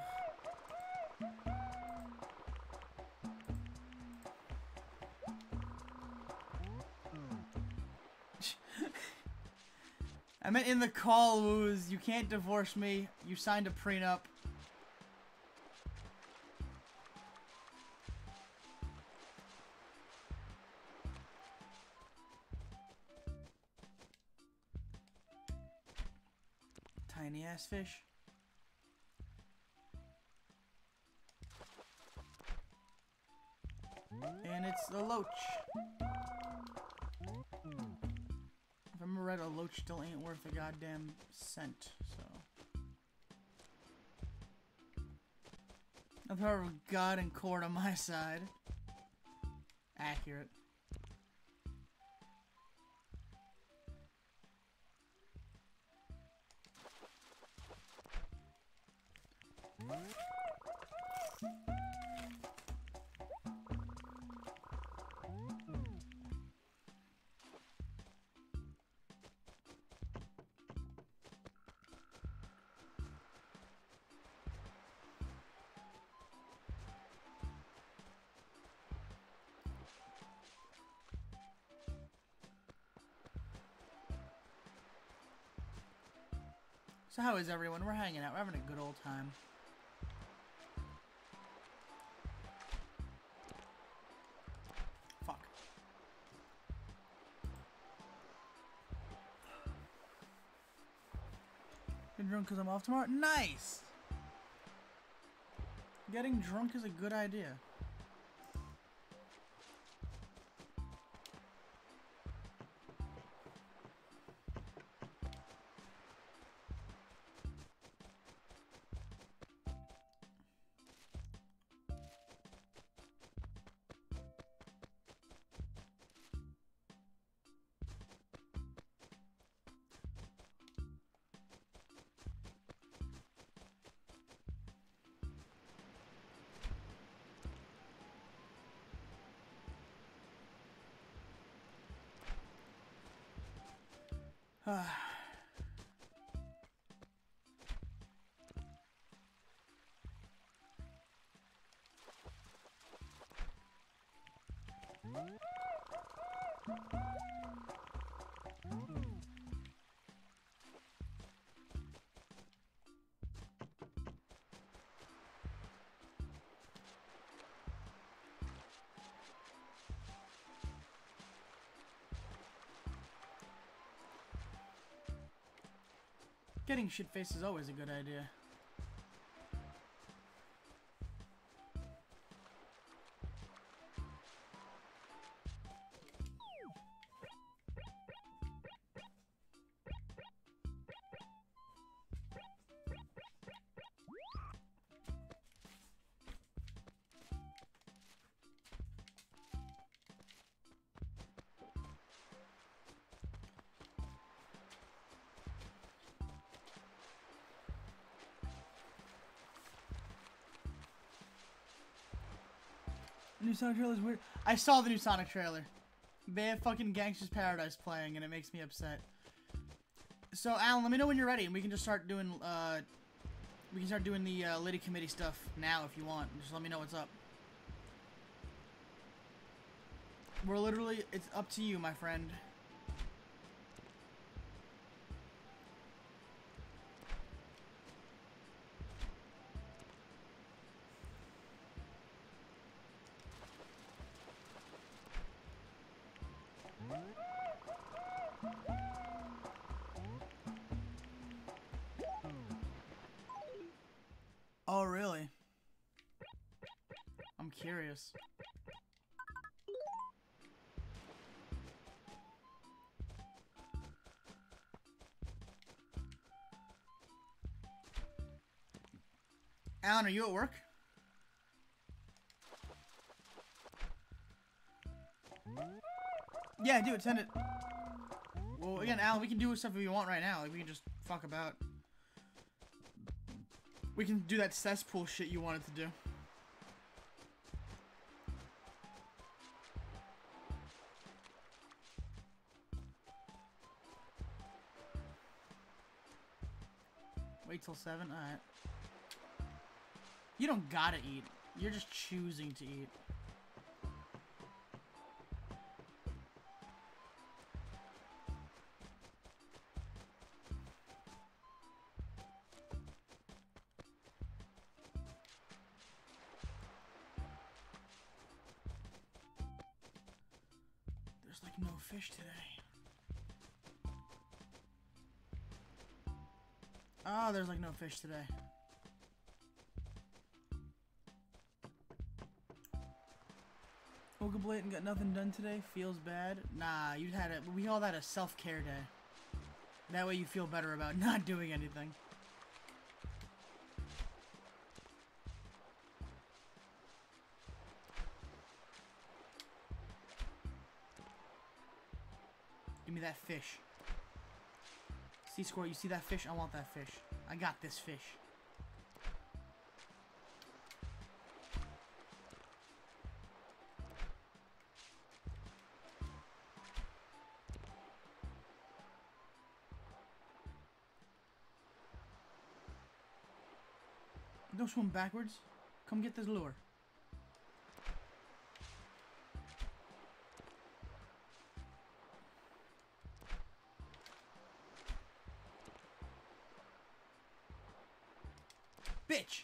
I meant in the call, Woos. You can't divorce me. You signed a prenup. Tiny ass fish. And it's a loach. If I'm right, a loach still ain't worth a goddamn cent, so. The power of God and court on my side. Accurate. So how is everyone? We're hanging out. We're having a good old time. Fuck. Getting drunk because I'm off tomorrow? Nice! Getting drunk is a good idea. Getting shit-faced is always a good idea. The new Sonic trailer is weird. I saw the new Sonic trailer. They have fucking Gangsta's Paradise playing, and it makes me upset. So, Alan, let me know when you're ready, and we can just start doing, the Liddy Committee stuff now if you want. Just let me know what's up. We're literally, it's up to you, my friend. Oh, really? I'm curious. Alan, are you at work? Yeah, dude, send it. Well, again, Alan, we can do stuff if you want right now. Like, we can just fuck about. We can do that cesspool shit you wanted to do. Wait till 7? Alright. You don't gotta eat. You're just choosing to eat. There's like no fish today. Oh, there's like no fish today. Woke up late and got nothing done today. Feels bad. Nah, you had it. We call that a self-care day. That way you feel better about not doing anything. Give me that fish. See, Squirrel, you see that fish? I want that fish. I got this fish. go swim backwards. Come get this lure. Bitch!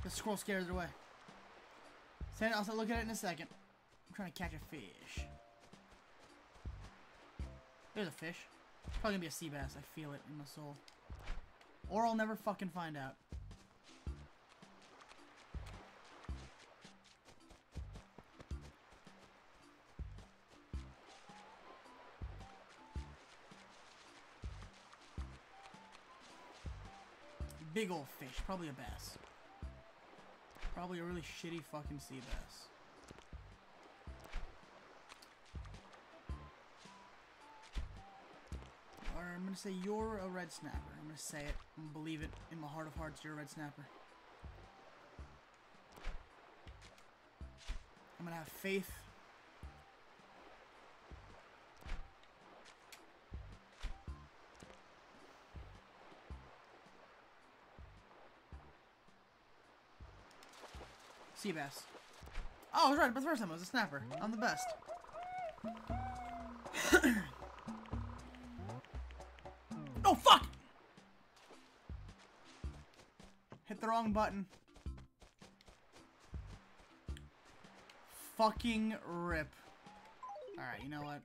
The squirrel scares it away. Send it, I'll look at it in a second. I'm trying to catch a fish. There's a fish. It's probably gonna be a sea bass. I feel it in my soul. Or I'll never fucking find out. Big old fish. Probably a bass. Probably a really shitty fucking sea bass. Or I'm gonna say you're a red snapper. I'm gonna say it. I'm gonna believe it in my heart of hearts. You're a red snapper. I'm gonna have faith. Sea bass. Oh, I was right, but the first time it was a snapper. I'm the best. Oh, fuck! Hit the wrong button. Fucking rip. Alright, you know what?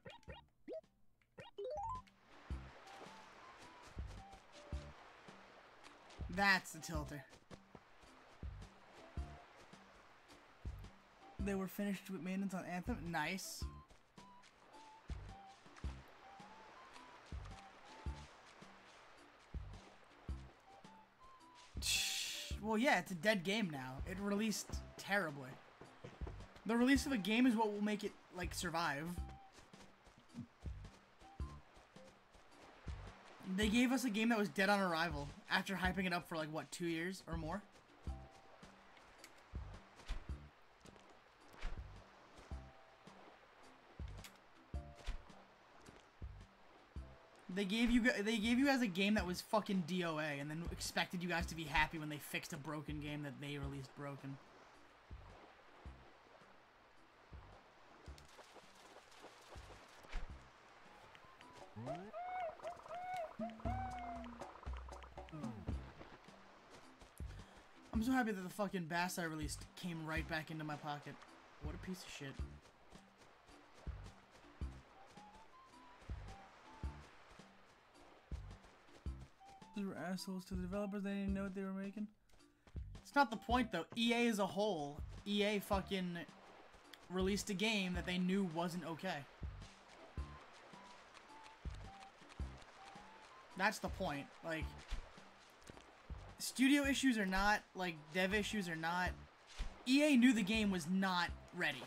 That's the tilter. They were finished with maintenance on Anthem. Nice. Well, yeah, it's a dead game now. It released terribly. The release of a game is what will make it, like, survive. They gave us a game that was dead on arrival after hyping it up for, like, what, 2 years or more? They gave you guys a game that was fucking DOA and then expected you guys to be happy when they fixed a broken game that they released broken. I'm so happy that the fucking bass I released came right back into my pocket. What a piece of shit. These were assholes to the developers. They didn't know what they were making. It's not the point, though. EA as a whole, EA fucking released a game that they knew wasn't okay. That's the point. Like, studio issues are not, like, dev issues are not. EA knew the game was not ready.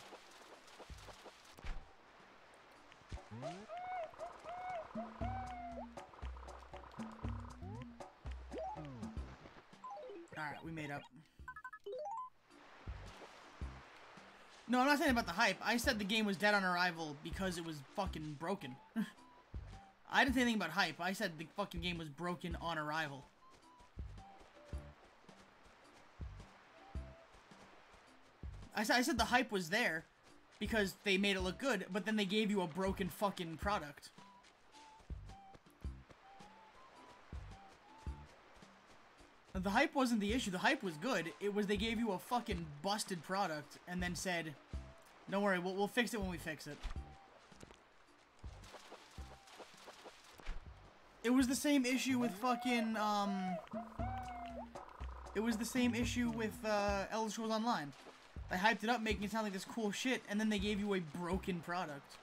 Alright, we made up. No, I'm not saying about the hype. I said the game was dead on arrival because it was fucking broken. I didn't say anything about hype. I said the fucking game was broken on arrival. I said the hype was there because they made it look good, but then they gave you a broken fucking product. The hype wasn't the issue. The hype was good. It was they gave you a fucking busted product and then said, don't worry, we'll fix it when we fix it. It was the same issue with fucking, it was the same issue with, Elder Scrolls Online. They hyped it up, making it sound like this cool shit, and then they gave you a broken product.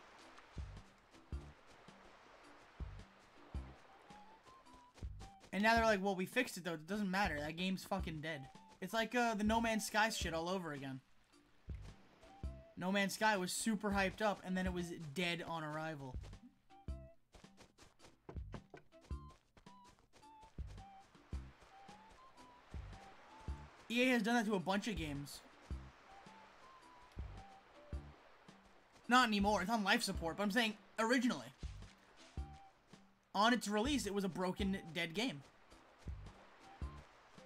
And now they're like, well, we fixed it, though. It doesn't matter. That game's fucking dead. It's like, the No Man's Sky shit all over again. No Man's Sky was super hyped up, and then it was dead on arrival. EA has done that to a bunch of games. Not anymore. It's on life support, but I'm saying originally. On its release, it was a broken, dead game.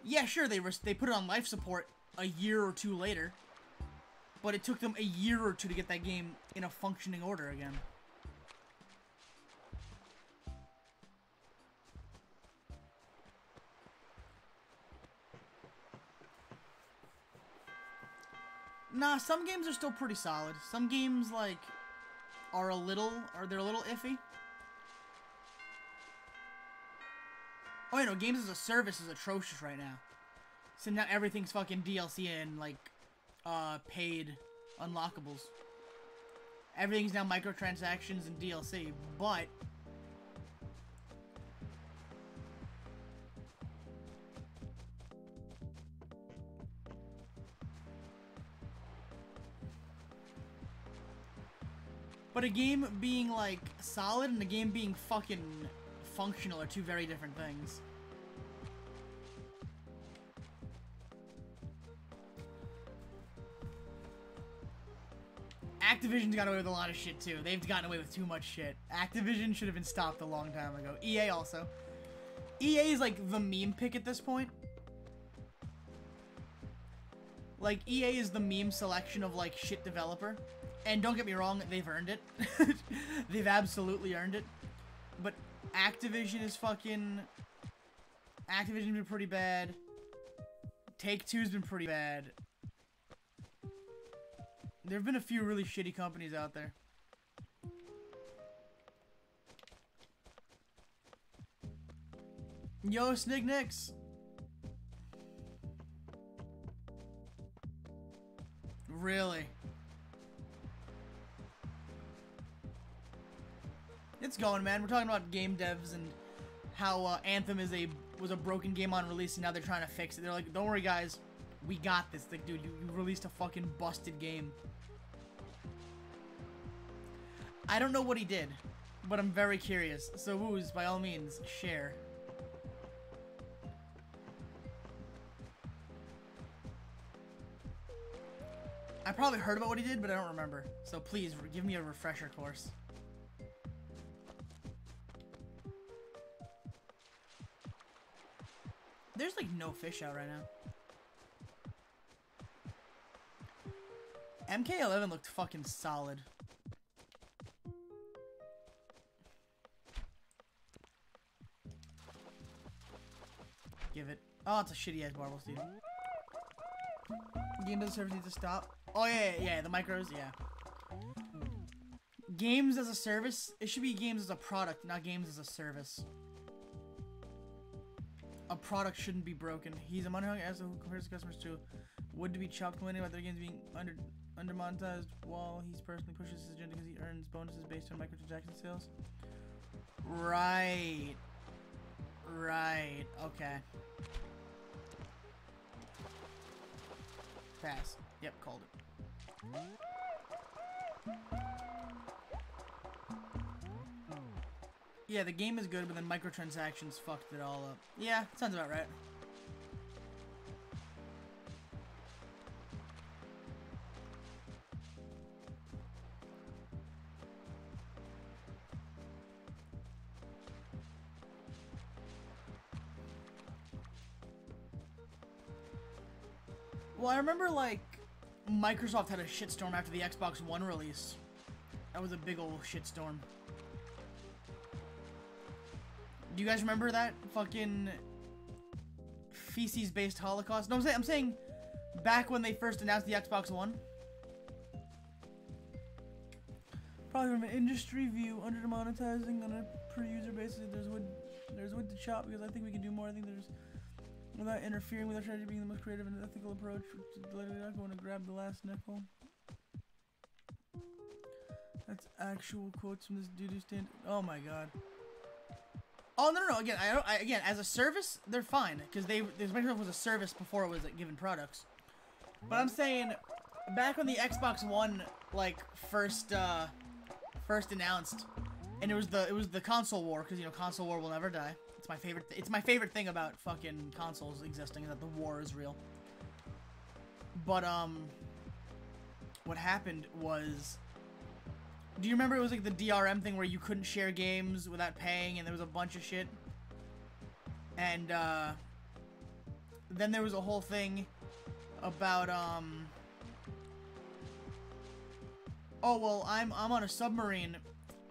Yeah, sure, they put it on life support a year or two later, but it took them a year or two to get that game in a functioning order again. Nah, some games are still pretty solid. Some games, like, they're a little iffy. Oh, you know, games as a service is atrocious right now. So now everything's fucking DLC and, like, paid unlockables. Everything's now microtransactions and DLC, but... But a game being, like, solid and a game being fucking functional are two very different things. Activision's got away with a lot of shit, too. They've gotten away with too much shit. Activision should have been stopped a long time ago. EA also. EA is, like, the meme pick at this point. Like, EA is the meme selection of, like, shit developer. And don't get me wrong, they've earned it. They've absolutely earned it. But Activision is fucking... Activision's been pretty bad. Take-Two's been pretty bad. There have been a few really shitty companies out there. Yo, Snignix! Really? It's going, man. We're talking about game devs and how Anthem was a broken game on release and now they're trying to fix it. They're like, don't worry, guys. We got this. Like, dude, you released a fucking busted game. I don't know what he did, but I'm very curious. So, Woos, by all means, share. I probably heard about what he did, but I don't remember. So please, give me a refresher course. There's like no fish out right now. MK11 looked fucking solid. Give it. Oh, it's a shitty ass marble, Steve. Game as a service needs to stop. Oh yeah, the micros, yeah. Games as a service, it should be games as a product, not games as a service. A product shouldn't be broken. He's a money hungry asshole who compares customers to would to be chopped complaining about their games being under monetized while he personally pushes his agenda because he earns bonuses based on microtransaction sales. Right. Right. Okay. Pass. Yep, called it. Yeah, the game is good, but then microtransactions fucked it all up. Yeah, sounds about right. Well, I remember, like, Microsoft had a shitstorm after the Xbox One release. That was a big old shitstorm. Do you guys remember that fucking feces-based Holocaust? No, I'm saying back when they first announced the Xbox One. Probably from an industry view, under monetizing on a per-user basis. There's wood to chop because I think we can do more. I think there's without interfering with our strategy being the most creative and ethical approach. We're not going to grab the last nickel. That's actual quotes from this dude who stand. Oh my god. Oh no! Again, again, as a service, they're fine because Microsoft was a service before it was like, given products. But I'm saying, back when the Xbox One like first announced, and it was the console war because you know console war will never die. It's my favorite. It's my favorite thing about fucking consoles existing is that the war is real. But what happened was. Do you remember it was like the DRM thing where you couldn't share games without paying and there was a bunch of shit? And then there was a whole thing about, oh, well, I'm on a submarine.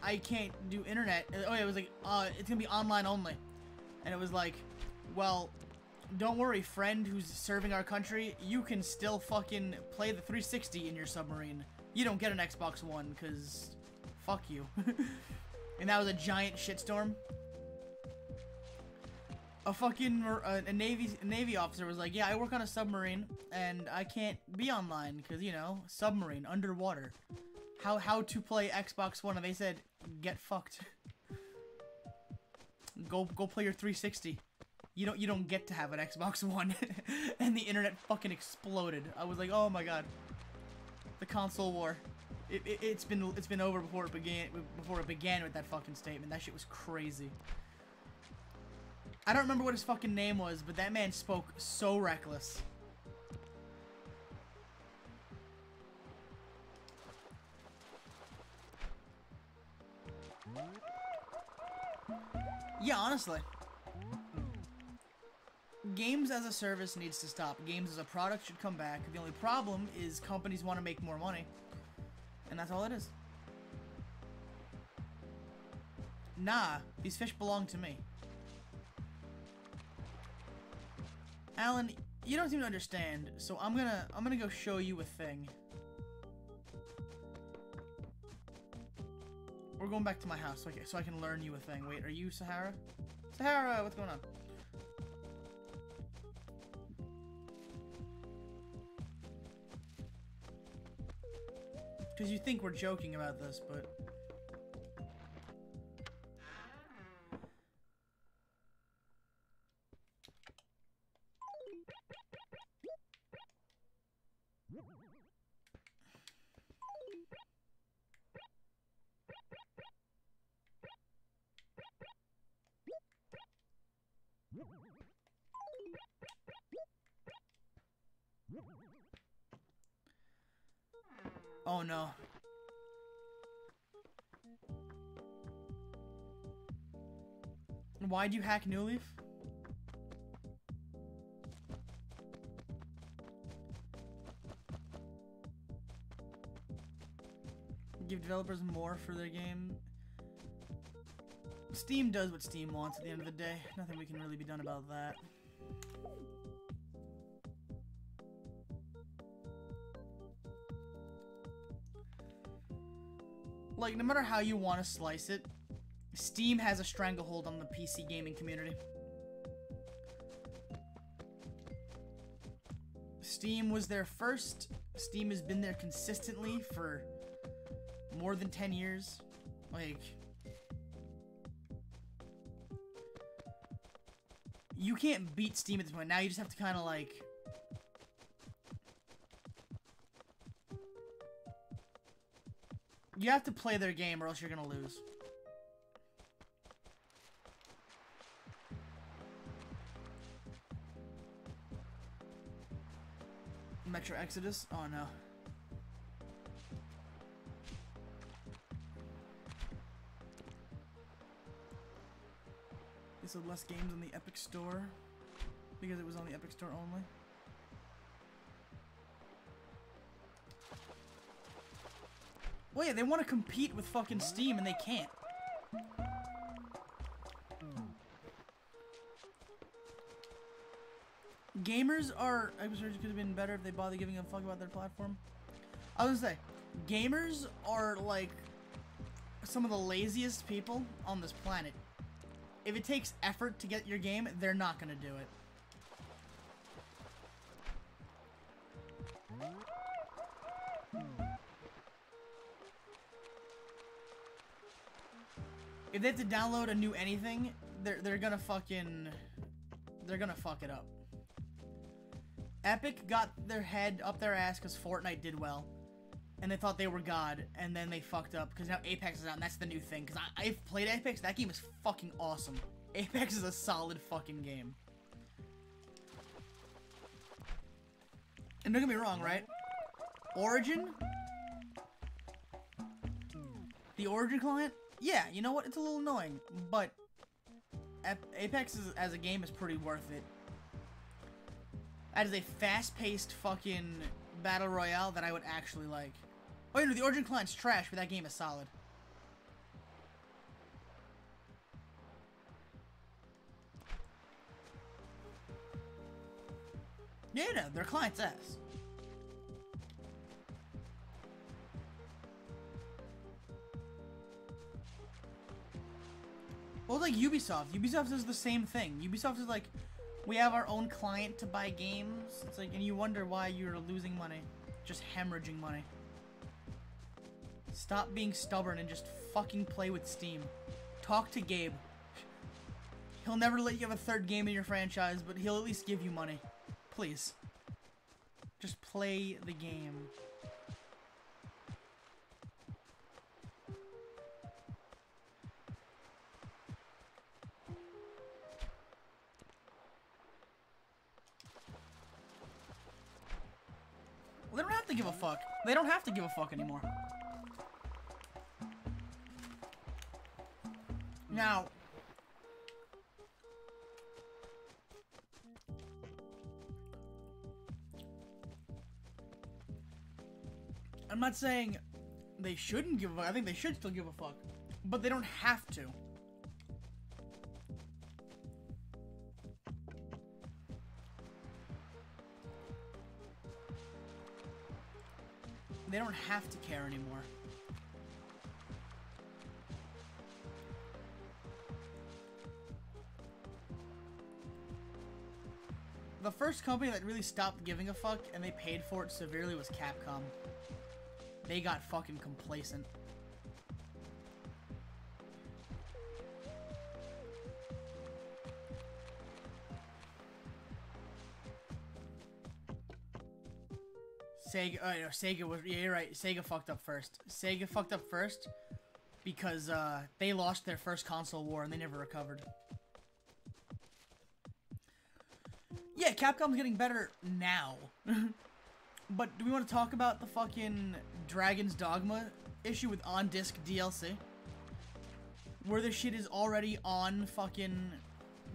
I can't do internet. Oh, yeah, it was like, it's gonna be online only. And it was like, well, don't worry, friend who's serving our country. You can still fucking play the 360 in your submarine. You don't get an Xbox One, because fuck you. And that was a giant shitstorm. A fucking a Navy officer was like, yeah, I work on a submarine, and I can't be online, because, you know, submarine, underwater. How to play Xbox One, and they said, get fucked. Go play your 360. You don't get to have an Xbox One. And the internet fucking exploded. I was like, oh my god. The console war. It's been over before it began with that fucking statement. That shit was crazy. I don't remember what his fucking name was, but that man spoke so reckless. Yeah, honestly. Games as a service needs to stop. Games as a product should come back. The only problem is companies want to make more money. And that's all it is. Nah, these fish belong to me. Alan, you don't seem to understand, so I'm gonna go show you a thing. We're going back to my house, so I can learn you a thing. Wait, are you Sahara? Sahara, what's going on? Because you think we're joking about this, but... Oh no. Why'd you hack New Leaf? Give developers more for their game. Steam does what Steam wants at the end of the day. Nothing we can really be done about that. Like, no matter how you want to slice it, Steam has a stranglehold on the PC gaming community. Steam was there first. Steam has been there consistently for more than 10 years. Like, you can't beat Steam at this point. Now you just have to kind of like... You have to play their game or else you're gonna lose. Metro Exodus? Oh no. They sold less games on the Epic Store because it was on the Epic Store only. Well, yeah, they want to compete with fucking Steam and they can't. Gamers are... I was sure it could have been better if they bothered giving a fuck about their platform. I was gonna say, gamers are like some of the laziest people on this planet. If it takes effort to get your game, they're not gonna do it. If they have to download a new anything, they're gonna fuck it up. Epic got their head up their ass because Fortnite did well, and they thought they were God, and then they fucked up because now Apex is out, and that's the new thing. Because I've played Apex, that game is fucking awesome. Apex is a solid fucking game. And don't get me wrong, right? Origin? The Origin client? Yeah, you know what? It's a little annoying, but Apex as a game is pretty worth it. That is a fast-paced fucking battle royale that I would actually like. Oh, you know, the Origin client's trash, but that game is solid. Yeah, no, their client's ass. Well, like Ubisoft. Ubisoft is the same thing. Ubisoft is like, we have our own client to buy games. It's like, and you wonder why you're losing money. Just hemorrhaging money. Stop being stubborn and just fucking play with Steam. Talk to Gabe. He'll never let you have a third game in your franchise, but he'll at least give you money. Please. Just play the game. Well, they don't have to give a fuck. They don't have to give a fuck anymore. Now, I'm not saying they shouldn't give a fuck. I think they should still give a fuck. But they don't have to. They don't have to care anymore. The first company that really stopped giving a fuck and they paid for it severely was Capcom. They got fucking complacent. Sega, no, Sega was, yeah, you're right, Sega fucked up first. Sega fucked up first because they lost their first console war and they never recovered. Yeah, Capcom's getting better now. But do we want to talk about the fucking Dragon's Dogma issue with on-disc DLC? Where the shit is already on fucking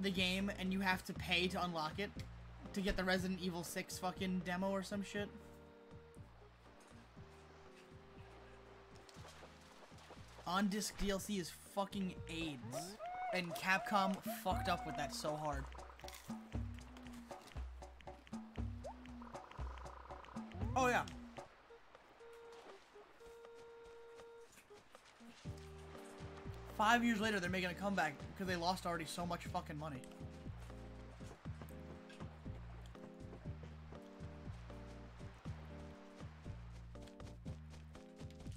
the game and you have to pay to unlock it to get the Resident Evil 6 fucking demo or some shit? On-disc DLC is fucking AIDS. And Capcom fucked up with that so hard. Oh yeah. Five years later, they're making a comeback because they lost already so much fucking money.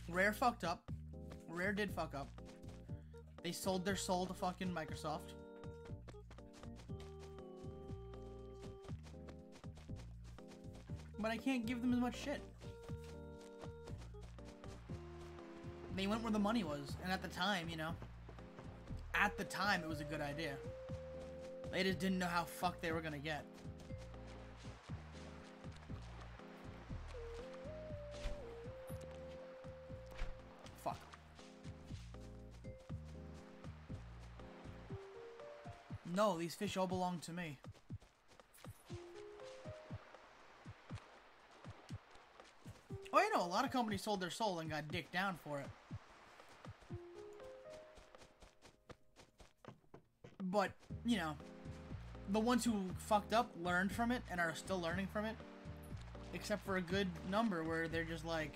Rare fucked up. Rare did fuck up. They sold their soul to fucking Microsoft. But I can't give them as much shit. They went where the money was, and at the time, you know, at the time it was a good idea. They just didn't know how fucked they were gonna get. Fuck. No, these fish all belong to me. Oh, you know, a lot of companies sold their soul and got dicked down for it. But, you know, the ones who fucked up learned from it and are still learning from it. Except for a good number where they're just like...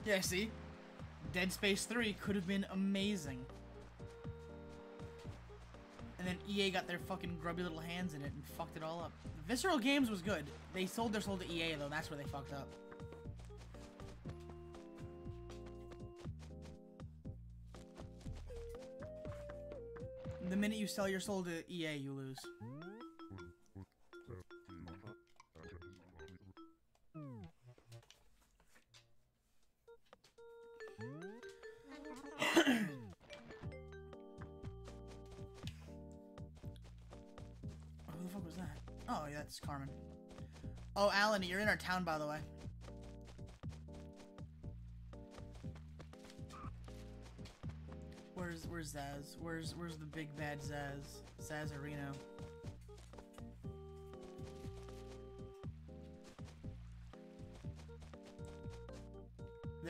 Yeah, see? Dead Space 3 could have been amazing. And then EA got their fucking grubby little hands in it and fucked it all up. Visceral Games was good. They sold their soul to EA though, that's where they fucked up. The minute you sell your soul to EA, you lose. Who the fuck was that? Oh, yeah, that's Carmen. Oh, Alan, you're in our town, by the way. Where's Zaz? Where's the big bad Zaz? Zazarino.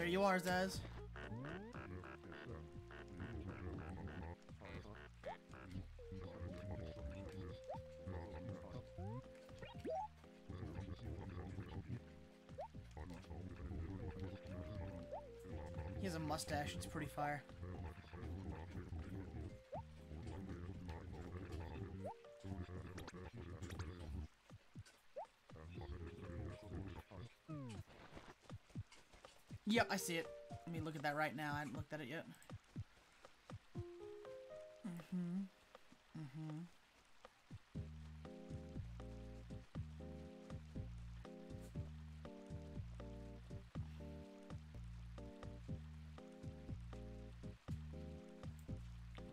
There you are, Zaz. He has a mustache, it's pretty fire. Yep, I see it. Let me look at that right now. I haven't looked at it yet.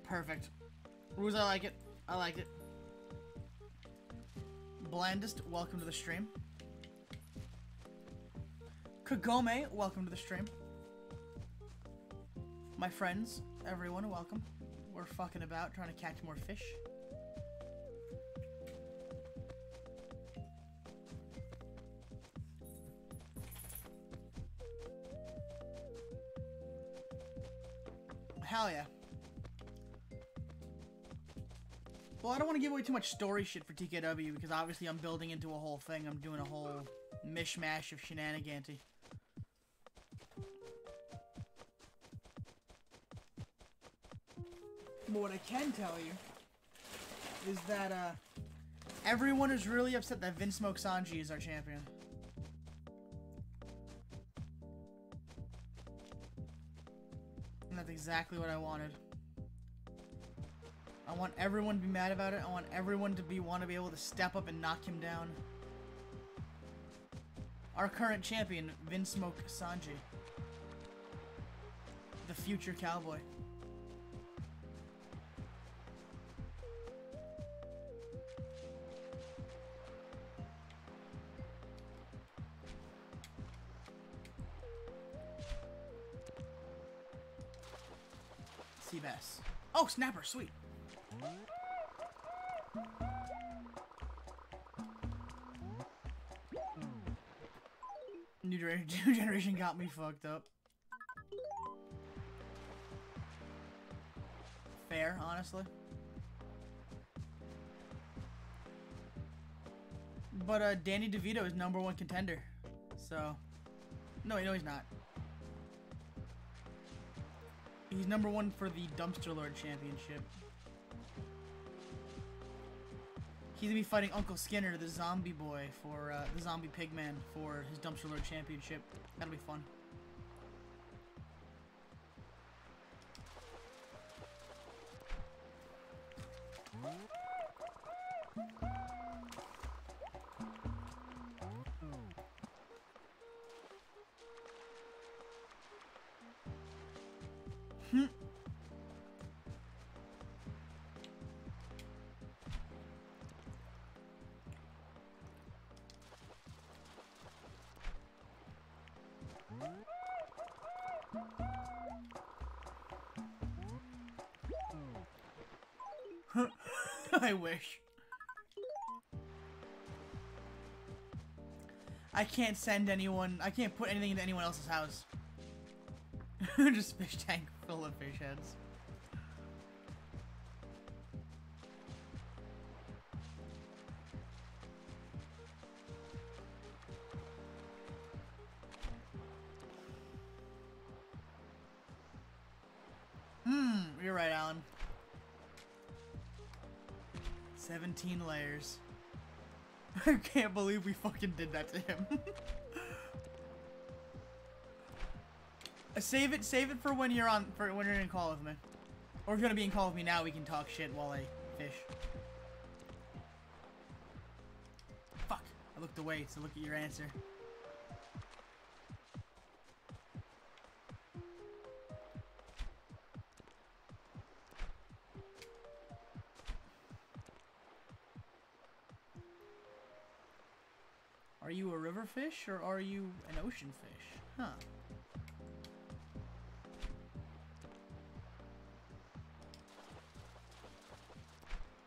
Perfect. Ruse, I like it. I like it. Blandest, welcome to the stream. Kagome, welcome to the stream. My friends, everyone, welcome. We're fucking about trying to catch more fish. Hell yeah. Well, I don't want to give away too much story shit for TKW because obviously I'm building into a whole thing. I'm doing a whole mishmash of shenaniganty. But what I can tell you is that everyone is really upset that Vinsmoke Sanji is our champion. And that's exactly what I wanted. I want everyone to be mad about it. I want everyone to want to be able to step up and knock him down. Our current champion, Vinsmoke Sanji. The future cowboy. Seabass. Oh, snapper, sweet. New generation got me fucked up. Fair, honestly. But Danny DeVito is #1 contender. So, no, he's not. He's #1 for the Dumpster Lord Championship. He's gonna be fighting Uncle Skinner, the zombie boy, for the zombie pigman for his Dumpster Lord Championship. That'll be fun. I wish. I can't send anyone, I can't put anything into anyone else's house. Just fish tank full of fish heads. You're right, Alan. 17 layers. I can't believe we fucking did that to him. Save it for when you're when you're in call with me. Or if you're gonna be in call with me now, we can talk shit while I fish. Fuck. I looked away to look at your answer. Are you a river fish or are you an ocean fish? Huh.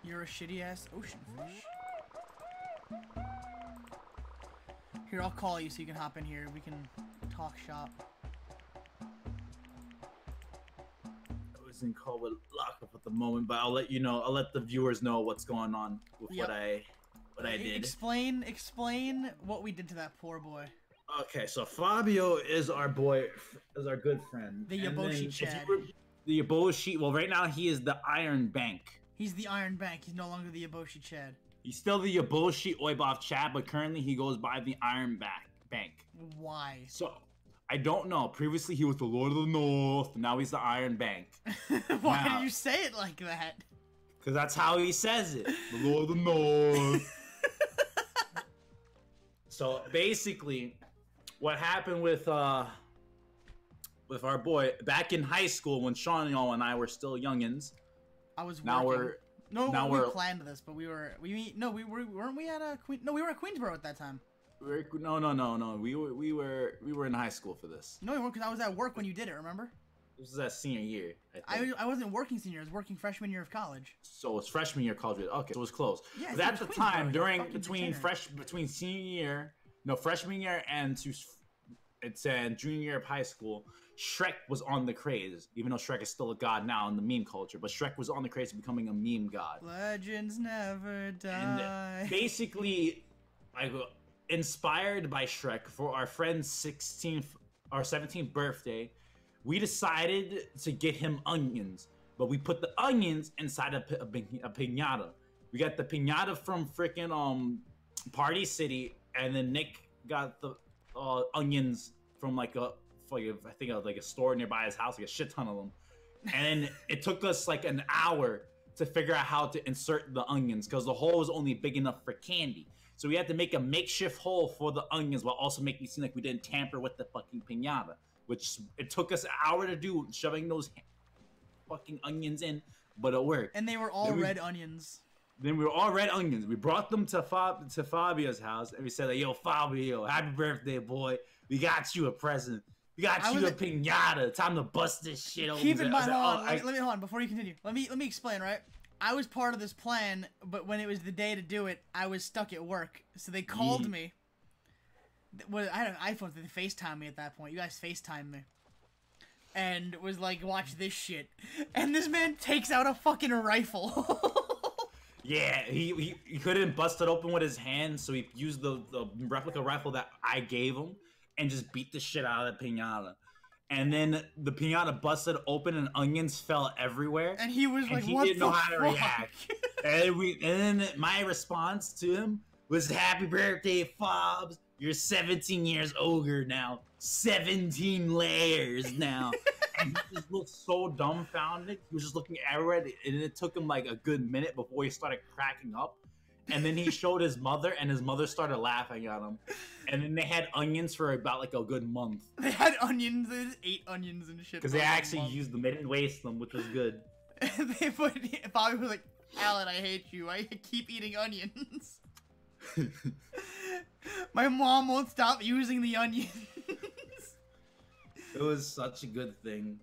You're a shitty ass ocean fish. Here, I'll call you so you can hop in here. We can talk shop.
in call with lockup at the moment, but I'll let you know. I'll let the viewers know what's going on with what I did.
Explain what we did to that poor boy.
Okay, so Fabio is our boy, is our good friend.
The
And
Yaboshi
then
Chad.
The Yaboshi. Well, right now he is the Iron Bank.
He's the Iron Bank. He's no longer the Yaboshi Chad.
He's still the Yaboshi Oibov Chad, but currently he goes by the Iron Bank.
Why?
So, I don't know. Previously he was the Lord of the North, now he's the Iron Bank.
Why
Now-
did you say it like that?
Because that's how he says it. The Lord of the North. So, basically, what happened with our boy, back in high school when Sean and I were still youngins,
I was
now
working.
we're
No,
now
we
we're-
planned this, but we were weren't we at a Queen? No, we were at Queensboro at that time.
no. We were in high school for this.
No, we weren't, because I was at work when you did it. Remember?
This was that senior year. I think.
I wasn't working senior. I was working freshman year of college.
So it's freshman year of college. Okay, so it was close.
Yeah,
But
so
at
it
the
was
time,
Queensboro, you fucking
between senior year, freshman year and junior year of high school, Shrek was on the craze. Even though Shrek is still a god now in the meme culture, but Shrek was on the craze of becoming a meme god.
Legends never
And
die.
basically, inspired by Shrek for our friend's 17th birthday, we decided to get him onions, but we put the onions inside a piñata. We got the piñata from freaking Party City, and then Nick got the onions from I think a store nearby his house, like a shit ton of them. And it took us like an hour to figure out how to insert the onions because the hole was only big enough for candy. So we had to make a makeshift hole for the onions while also making it seem like we didn't tamper with the fucking piñata, which it took us an hour to do, shoving those fucking onions in, but it worked.
And they were all red onions.
Then we were all red onions. We brought them to Fabio's house, and we said, like, "Yo, Fabio, happy birthday, boy! We got you a present. We got you a piñata. Time to bust this shit open."
Keep in mind, hold on, before you continue. Let me explain, right? I was part of this plan, but when it was the day to do it, I was stuck at work. So they called me. Well, I had an iPhone, so they FaceTimed me at that point. You guys FaceTimed me. And was like, watch this shit. And this man takes out a fucking rifle.
Yeah, he couldn't bust it open with his hands, so he used the replica rifle that I gave him and just beat the shit out of the piñata. And then the piñata busted open and onions fell everywhere.
And he was like,
he
what
didn't know
the
how to
fuck?
react. And then my response to him was, "Happy birthday, Fobs. You're 17 years older now. 17 layers now." And he just looked so dumbfounded. He was just looking everywhere, and it took him like a good minute before he started cracking up. And then he showed his mother, and his mother started laughing at him. And then they had onions for about like a good month.
They had onions. They just ate onions and shit.
Because they actually used them. They didn't waste them, which was good.
Bobby was like, "Alan, I hate you. I keep eating onions." My mom won't stop using the onions.
It was such a good thing.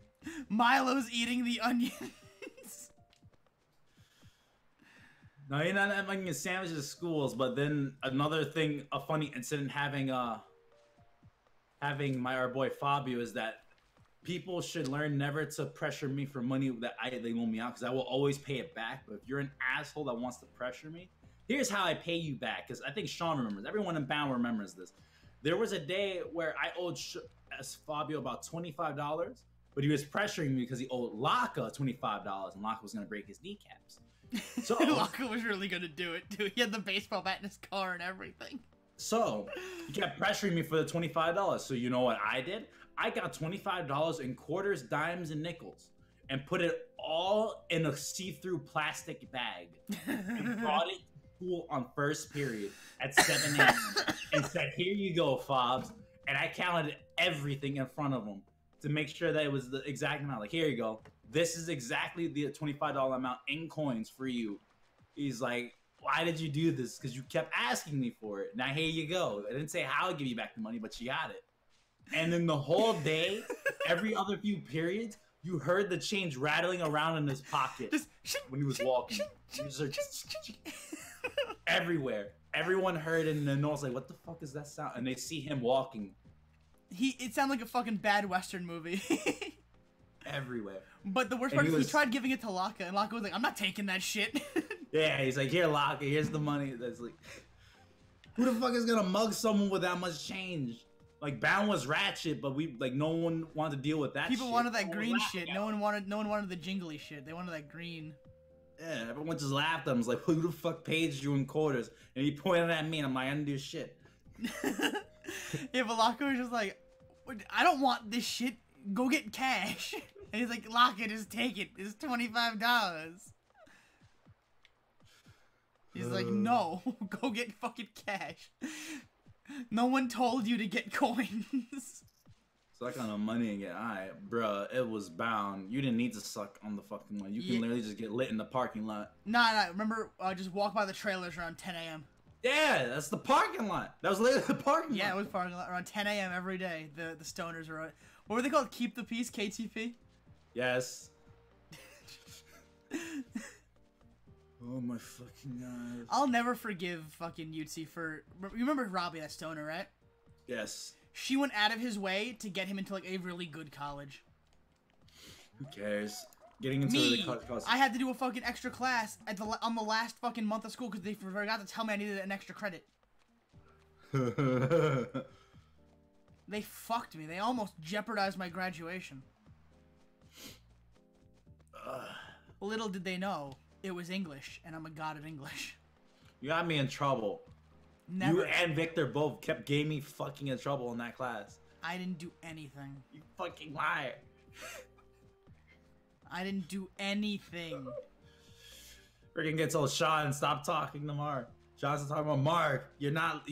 Milo's eating the onions.
No, you're not having onion sandwiches at schools, but then another thing, a funny incident having our boy Fabio is that people should learn never to pressure me for money that they loan me out, because I will always pay it back. But if you're an asshole that wants to pressure me, here's how I pay you back, because I think Sean remembers. Everyone in Bound remembers this. There was a day where I owed Fabio about $25, but he was pressuring me because he owed Laka $25, and Laka was going to break his kneecaps. So
Laka was really gonna do it too. He had the baseball bat in his car and everything.
So he kept pressuring me for the $25. So you know what I did? I got $25 in quarters, dimes, and nickels, and put it all in a see-through plastic bag, and brought it to school on first period at 7 a.m. and said, "Here you go, Fobs." And I counted everything in front of him to make sure that it was the exact amount. Like, here you go. This is exactly the $25 amount in coins for you. He's like, "Why did you do this?" "Because you kept asking me for it. Now here you go." I didn't say how I'd give you back the money, but you got it. And then the whole day, every other few periods, you heard the change rattling around in his pocket when he was walking. He was like, everywhere. Everyone heard it, and then was like, "What the fuck is that sound?" And they see him walking.
It sounded like a fucking bad Western movie.
everywhere.
But the worst
And
part is he
was-
tried giving it to Laka, and Laka was like, "I'm not taking that shit."
Yeah, he's like, here, Locke, here's the money. That's like, who the fuck is gonna mug someone with that much change? Like, Bound was ratchet, but no one wanted to deal with that.
People
shit.
wanted that
Everyone
green
was laughing
shit.
at
No
him.
one wanted the jingly shit. They wanted that green.
Yeah, everyone just laughed at him. Was like, who the fuck pays you in quarters? And he pointed at me, and I'm like, I didn't do shit.
Yeah, but Laka was just like, "I don't want this shit. Go get cash." And he's like, "Laka, just take it. It's $25." He's like, "No, go get fucking cash. No one told you to get coins."
Suck on the money and get alright, bruh. It was Bound. You didn't need to suck on the fucking money. You can
Yeah.
literally just get lit in the parking lot.
Nah. Remember, just walk by the trailers around 10 a.m.
Yeah, that's the parking lot. That was literally the parking
Yeah, it
lot.
was parking lot around 10 a.m. every day. The stoners were. What were they called? Keep the peace, KTP.
Yes. Oh my fucking god.
I'll never forgive fucking Yutzi for. You remember Robbie, that stoner, right?
Yes.
She went out of his way to get him into like a really good college.
Who cares? Getting into
Me,
the cost.
I had to do a fucking extra class on the last fucking month of school because they forgot to tell me I needed an extra credit. They fucked me. They almost jeopardized my graduation. Little did they know, it was English, and I'm a god at English.
You got me in trouble.
Never.
You and Victor both kept getting me fucking in trouble in that class.
I didn't do anything.
You fucking liar.
I didn't do anything.
Freaking get told Sean stop talking to Mark. Sean's talking about Mark.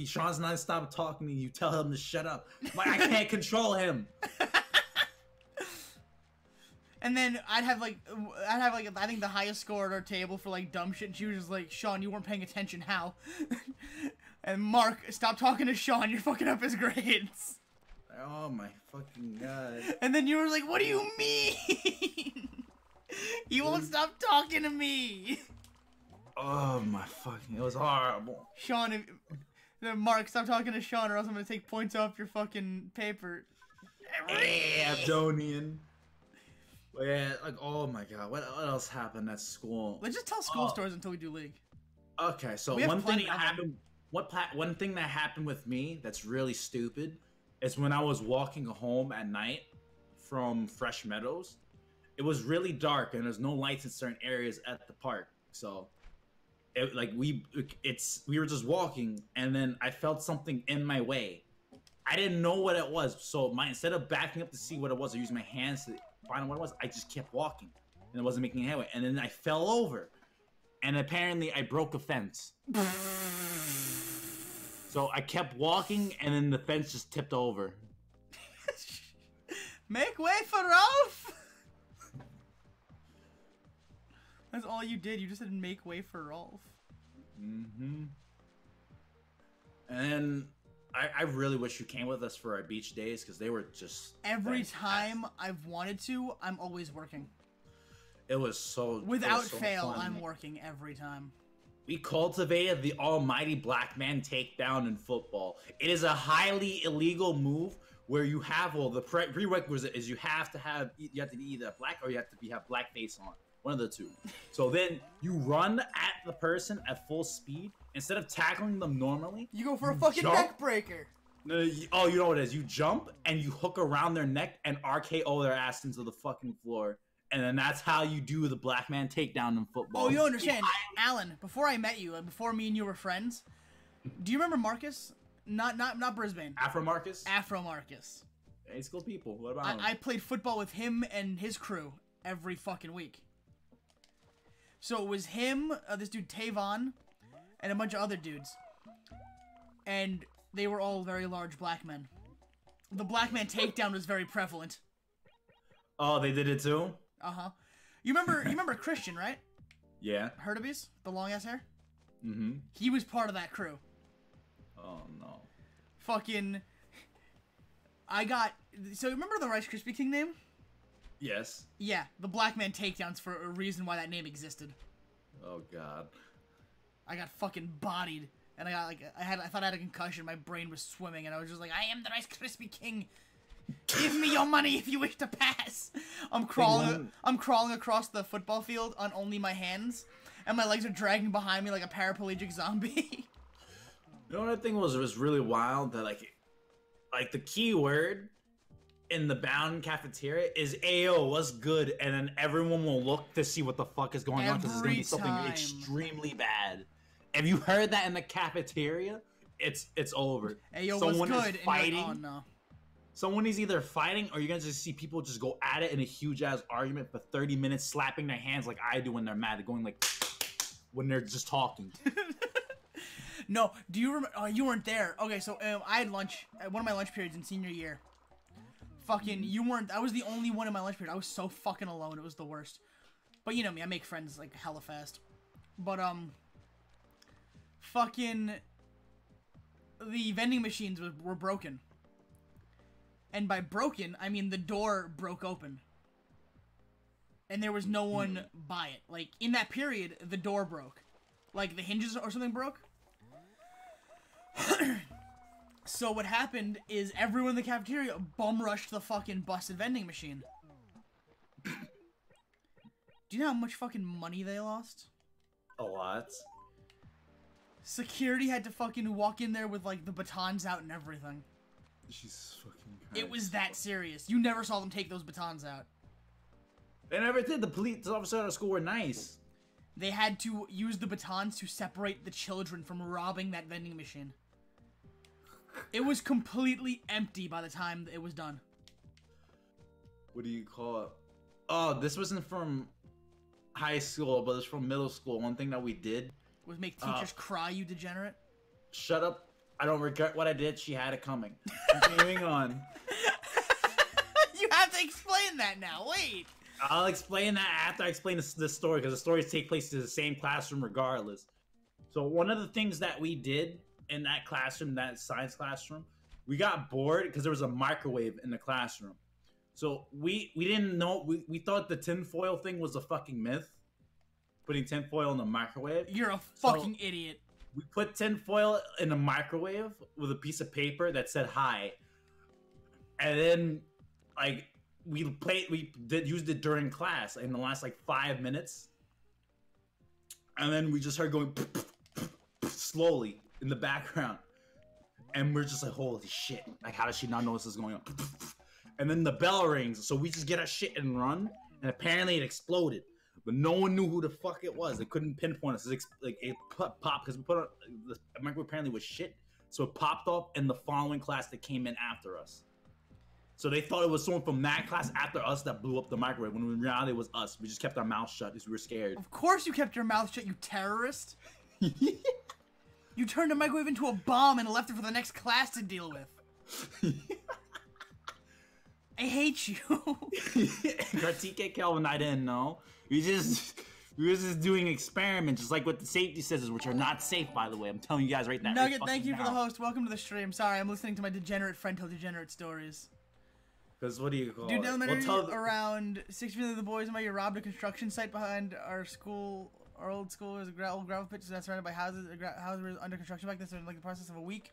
Sean's not stop talking to you. Tell him to shut up. Like, I can't control him.
And then I'd have like I think the highest score at our table for like dumb shit, and she was just like, "Sean, you weren't paying attention. How?" And Mark, stop talking to Sean. You're fucking up his grades.
Oh my fucking god.
And then you were like, "What do you mean? You won't stop talking to me."
Oh my fucking. It was horrible.
Sean, Mark, stop talking to Sean, or else I'm gonna take points off your fucking paper.
Hey, Abdonian. But yeah, like, oh my god, what else happened at school?
Let's just tell school stories until we do league.
Okay, so
We have
one thing
plenty
that
of them.
happened. One thing that happened with me that's really stupid is when I was walking home at night from Fresh Meadows. It was really dark and there's no lights in certain areas at the park. So, we were just walking and then I felt something in my way. I didn't know what it was, so instead of backing up to see what it was, I used my hands to find out what it was. I just kept walking, and it wasn't making headway. And then I fell over, and apparently I broke a fence. So I kept walking, and then the fence just tipped over.
Make way for Ralph! That's all you did. You just said make way for Rolf.
Mm-hmm. And then I really wish you came with us for our beach days because they were just
Every
fantastic.
time I've wanted to, I'm always working.
It was so
Without
it was so
fail,
fun.
I'm working every time.
We cultivated the almighty black man takedown in football. It is a highly illegal move where you have the prerequisite is you have to be either black or you have to have black face on. One of the two. So then you run at the person at full speed instead of tackling them normally.
You go for a fucking
jump.
neck breaker.
No, you know what it is. You jump and you hook around their neck and RKO their ass into the fucking floor. And then that's how you do the black man takedown in football.
Oh, you don't understand. Alan, before I met you, before me and you were friends, do you remember Marcus? Not Brisbane.
Afro Marcus?
Afro Marcus.
Hey, school people. What about him?
I played football with him and his crew every fucking week. So it was him, this dude Tavon, and a bunch of other dudes. And they were all very large black men. The black man takedown was very prevalent.
Oh, they did it too?
Uh-huh. You remember Christian, right?
Yeah.
Herdebees? The long ass hair?
Mm-hmm.
He was part of that crew.
Oh, no.
Fucking... So remember the Rice Krispie King name?
Yes.
Yeah, the black man takedowns for a reason why that name existed.
Oh, God.
I got fucking bodied, and I got I thought I had a concussion. My brain was swimming, and I was just like, I am the Rice Krispie King. Give me your money if you wish to pass. I'm crawling across the football field on only my hands, and my legs are dragging behind me like a paraplegic zombie.
You know what I think was really wild? That like the key word in the Bound cafeteria is "Ayo, what's good?" and then everyone will look to see what the fuck is going on because it's gonna be something
Every time.
extremely bad. If you heard that in the cafeteria, it's over.
Hey, yo,
Someone
what's good?
is fighting.
Oh, no.
Someone is either fighting or you're gonna just see people just go at it in a huge ass argument for 30 minutes, slapping their hands like I do when they're mad. They're going like when they're just talking.
No, do you remember? Oh, you weren't there. Okay, so I had lunch at one of my lunch periods in senior year. Fucking, you weren't. I was the only one in my lunch period. I was so fucking alone. It was the worst. But you know me, I make friends like hella fast. But fucking, the vending machines were broken. And by broken, I mean the door broke open. And there was no one by it. Like, in that period, the door broke. Like, the hinges or something broke. So what happened is everyone in the cafeteria bum rushed the fucking busted vending machine. Do you know how much fucking money they lost?
A lot.
Security had to fucking walk in there with like the batons out and everything.
She's fucking crazy.
It was that serious. You never saw them take those batons out.
They never did. The police officers at our school were nice.
They had to use the batons to separate the children from robbing that vending machine. It was completely empty by the time it was done.
What do you call it? Oh, this wasn't from high school, but it's from middle school. One thing that we did
Was make teachers cry, you degenerate.
Shut up. I don't regret what I did. She had it coming. Continuing on.
You have to explain that now. Wait.
I'll explain that after I explain the story, because the stories take place in the same classroom regardless. So one of the things that we did in that classroom, that science classroom, we got bored because there was a microwave in the classroom. So we didn't know, we thought the tinfoil thing was a fucking myth. Putting tinfoil in the microwave.
You're a fucking idiot.
We put tinfoil in the microwave with a piece of paper that said hi. And then, like, used it during class in the last, like, 5 minutes. And then we just heard going slowly in the background. And we're just like, holy shit. Like, how does she not know this is going on? And then the bell rings. So we just get our shit and run. And apparently it exploded. But no one knew who the fuck it was. They couldn't pinpoint us. Like it popped because we put on the microwave apparently was shit. So it popped off in the following class that came in after us. So they thought it was someone from that class after us that blew up the microwave. When in reality it was us. We just kept our mouths shut because we were scared.
Of course you kept your mouth shut, you terrorist. You turned the microwave into a bomb and left it for the next class to deal with. I hate you.
Kartike Kelvin, I didn't know. We were just doing experiments, just like with the safety scissors, which are not safe, by the way. I'm telling you guys right now.
Nugget, thank you for the host. Welcome to the stream. Sorry, I'm listening to my degenerate friend tell degenerate stories.
Because what do you call
Dude,
it?
elementary around 6 of the boys in my year robbed a construction site behind our school. Our old school is a old gravel pit, so that's surrounded by houses. Houses were under construction back then, so in like the process of a week.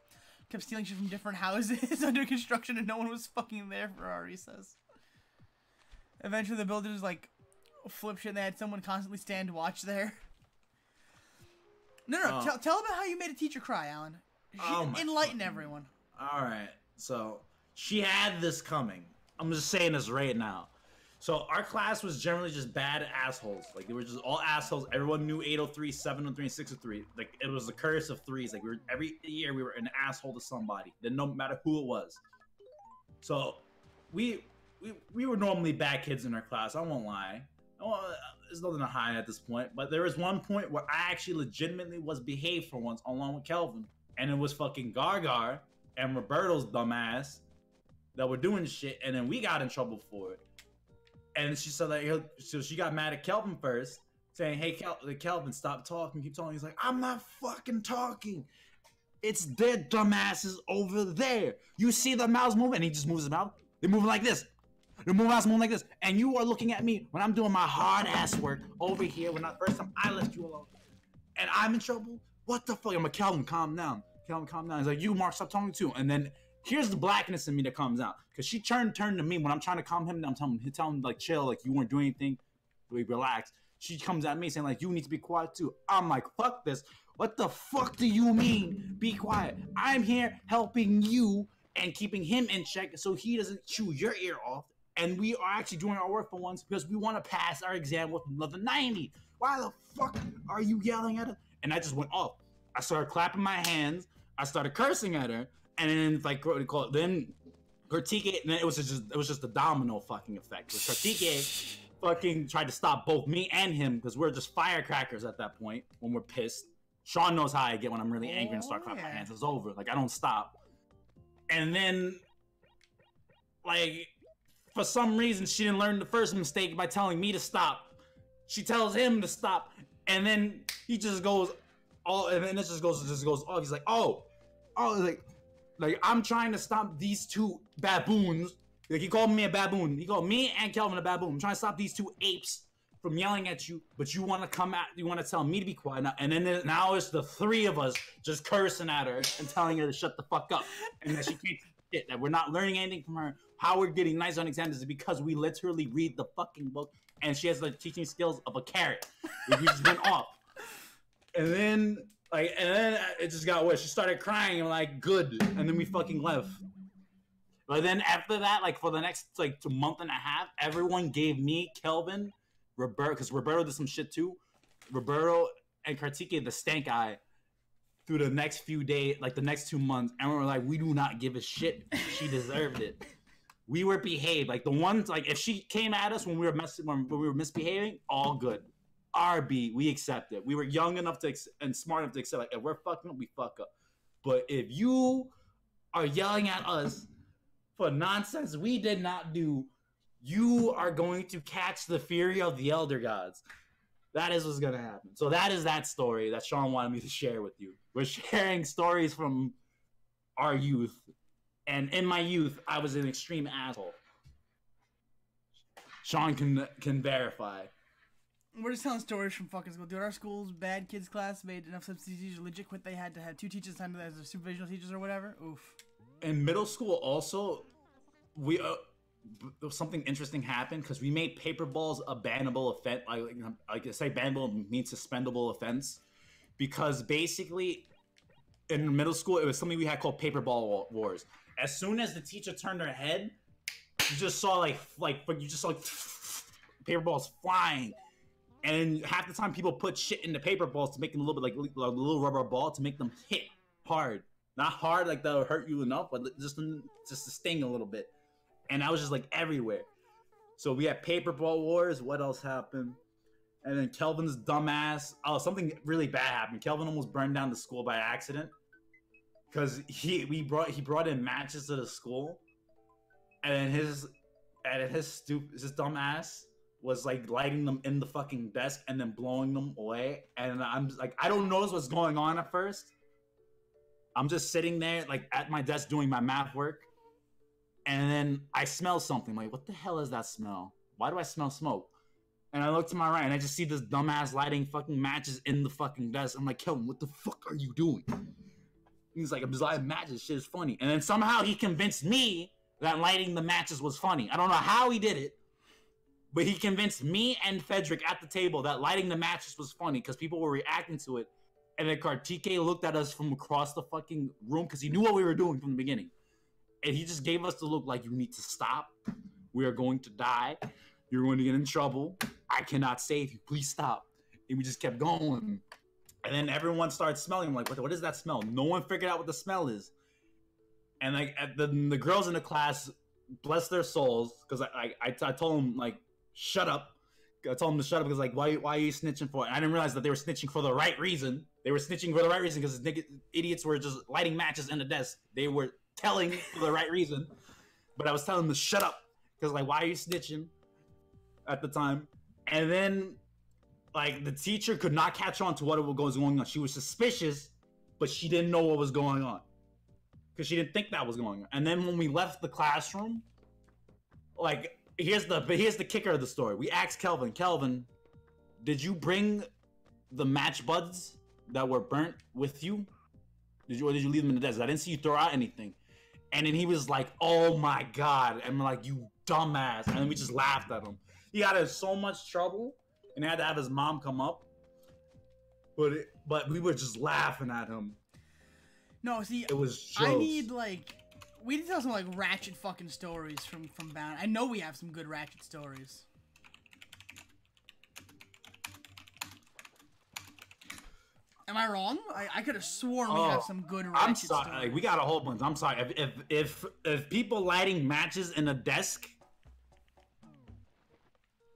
Kept stealing shit from different houses under construction, and no one was fucking there for our recess. Eventually, the builders like flip shit, and they had someone constantly stand watch there. No, tell about how you made a teacher cry, Alan. Enlighten everyone.
All right, so she had this coming. I'm just saying this right now. So our class was generally just bad assholes. Like, they were just all assholes. Everyone knew 803, 703, and 603. Like, it was the curse of threes. Like, every year we were an asshole to somebody. Then no matter who it was. So we were normally bad kids in our class. I won't lie. There's nothing to hide at this point. But there was one point where I actually legitimately was behaved for once, along with Kelvin. And it was fucking Gargar and Roberto's dumbass that were doing shit. And then we got in trouble for it. And she said that, so she got mad at Kelvin first, saying, hey, Kelvin, stop talking, keep talking. He's like, I'm not fucking talking. It's their dumbasses over there. You see the mouse moving? And he just moves his mouth. They're moving like this. They're moving like this. And you are looking at me when I'm doing my hard-ass work over here when first time I left you alone. And I'm in trouble? What the fuck? I'm like, Kelvin, calm down. Kelvin, calm down. He's like, you, Mark, stop talking too. And then Here's the blackness in me that comes out. Because she turned to me when I'm trying to calm him down. I'm telling him, like, chill, like, you weren't doing anything. We relax. She comes at me saying, like, you need to be quiet too. I'm like, fuck this. What the fuck do you mean? Be quiet. I'm here helping you and keeping him in check so he doesn't chew your ear off. And we are actually doing our work for once because we want to pass our exam with another 90. Why the fuck are you yelling at us? And I just went off. I started clapping my hands. I started cursing at her. And then, like, what do you call it? Then Kartike, and then it was just a domino fucking effect. So Kartike fucking tried to stop both me and him because we're just firecrackers at that point when we're pissed. Sean knows how I get when I'm really angry and start clapping my hands. It's over. Like, I don't stop. And then, like, for some reason, she didn't learn the first mistake by telling me to stop. She tells him to stop, and then he just goes, and then it just goes off. He's like, like I'm trying to stop these two baboons. Like, he called me a baboon. He called me and Kelvin a baboon. I'm trying to stop these two apes from yelling at you, but you want to tell me to be quiet now. And then now it's the three of us just cursing at her and telling her to shut the fuck up, and that she can't shit, that we're not learning anything from her. How we're getting nice on exams is because we literally read the fucking book, and she has the teaching skills of a carrot. We just went off. And then it just got worse. She started crying. I'm like, good. And then we fucking left. But then after that, like, for the next, like, month and a half, everyone gave me, Kelvin, Roberto, because Roberto did some shit too. Roberto and Kartike the stank eye through the next few days, like the next 2 months. And we were like, we do not give a shit. She deserved it. We were behaved. Like, the ones, like, if she came at us when we were misbehaving, all good. RB, we accept it. We were young enough to and smart enough to accept, like, if we're fucking up, we fuck up. But if you are yelling at us for nonsense we did not do, you are going to catch the fury of the elder gods. That is what's gonna happen. So that is that story that Sean wanted me to share with you. We're sharing stories from our youth. And in my youth, I was an extreme asshole. Sean can verify.
We're just telling stories from fucking school. Dude, our school's bad kids class made enough substitute teachers legit quit. They had to have 2 teachers assigned as their supervisional teachers or whatever. Oof.
In middle school, also, we something interesting happened because we made paper balls a bannable offense. Like I say, bannable means suspendable offense, because basically, in middle school, it was something we had called paper ball wars. As soon as the teacher turned her head, you just saw paper balls flying. And half the time, people put shit in the paper balls to make them a little bit like a little rubber ball to make them hit hard. Not hard like that'll hurt you enough, but just to sting a little bit. And I was just like everywhere. So we had paper ball wars. What else happened? And then Kelvin's dumbass. Oh, something really bad happened. Kelvin almost burned down the school by accident because he brought in matches to the school, and his dumbass was like lighting them in the fucking desk and then blowing them away. And I'm like, I don't know what's going on at first. I'm just sitting there like at my desk doing my math work. And then I smell something. Like, what the hell is that smell? Why do I smell smoke? And I look to my right and I just see this dumbass lighting fucking matches in the fucking desk. I'm like, Kelvin, what the fuck are you doing? He's like, I'm just lighting matches. Shit is funny. And then somehow he convinced me that lighting the matches was funny. I don't know how he did it, but he convinced me and Frederick at the table that lighting the matches was funny because people were reacting to it. And then Kartike looked at us from across the fucking room because he knew what we were doing from the beginning. And he just gave us the look like, you need to stop. We are going to die. You're going to get in trouble. I cannot save you. Please stop. And we just kept going. And then everyone started smelling. I'm like, what is that smell? No one figured out what the smell is. And like the girls in the class, bless their souls, because I told them, like, shut up. I told them to shut up because, like, why are you snitching for it? And I didn't realize that they were snitching for the right reason. They were snitching for the right reason because idiots were just lighting matches in the desk. They were telling for the right reason. But I was telling them to shut up because, like, why are you snitching at the time? And then, like, the teacher could not catch on to what was going on. She was suspicious, but she didn't know what was going on because she didn't think that was going on. And then when we left the classroom, like, here's the kicker of the story. We asked Kelvin, did you bring the match buds that were burnt with you? Or did you leave them in the desk? I didn't see you throw out anything. And then he was like, "Oh my god!" And we're like, "You dumbass!" And then we just laughed at him. He got in so much trouble, and had to have his mom come up. But we were just laughing at him.
No, see,
It was jokes.
I need like we need to tell some like ratchet fucking stories from Bound. I know we have some good ratchet stories. Am I wrong? I could have sworn we have some good ratchet
I'm sorry.
stories.
Like, we got a whole bunch. I'm sorry. If people lighting matches in a desk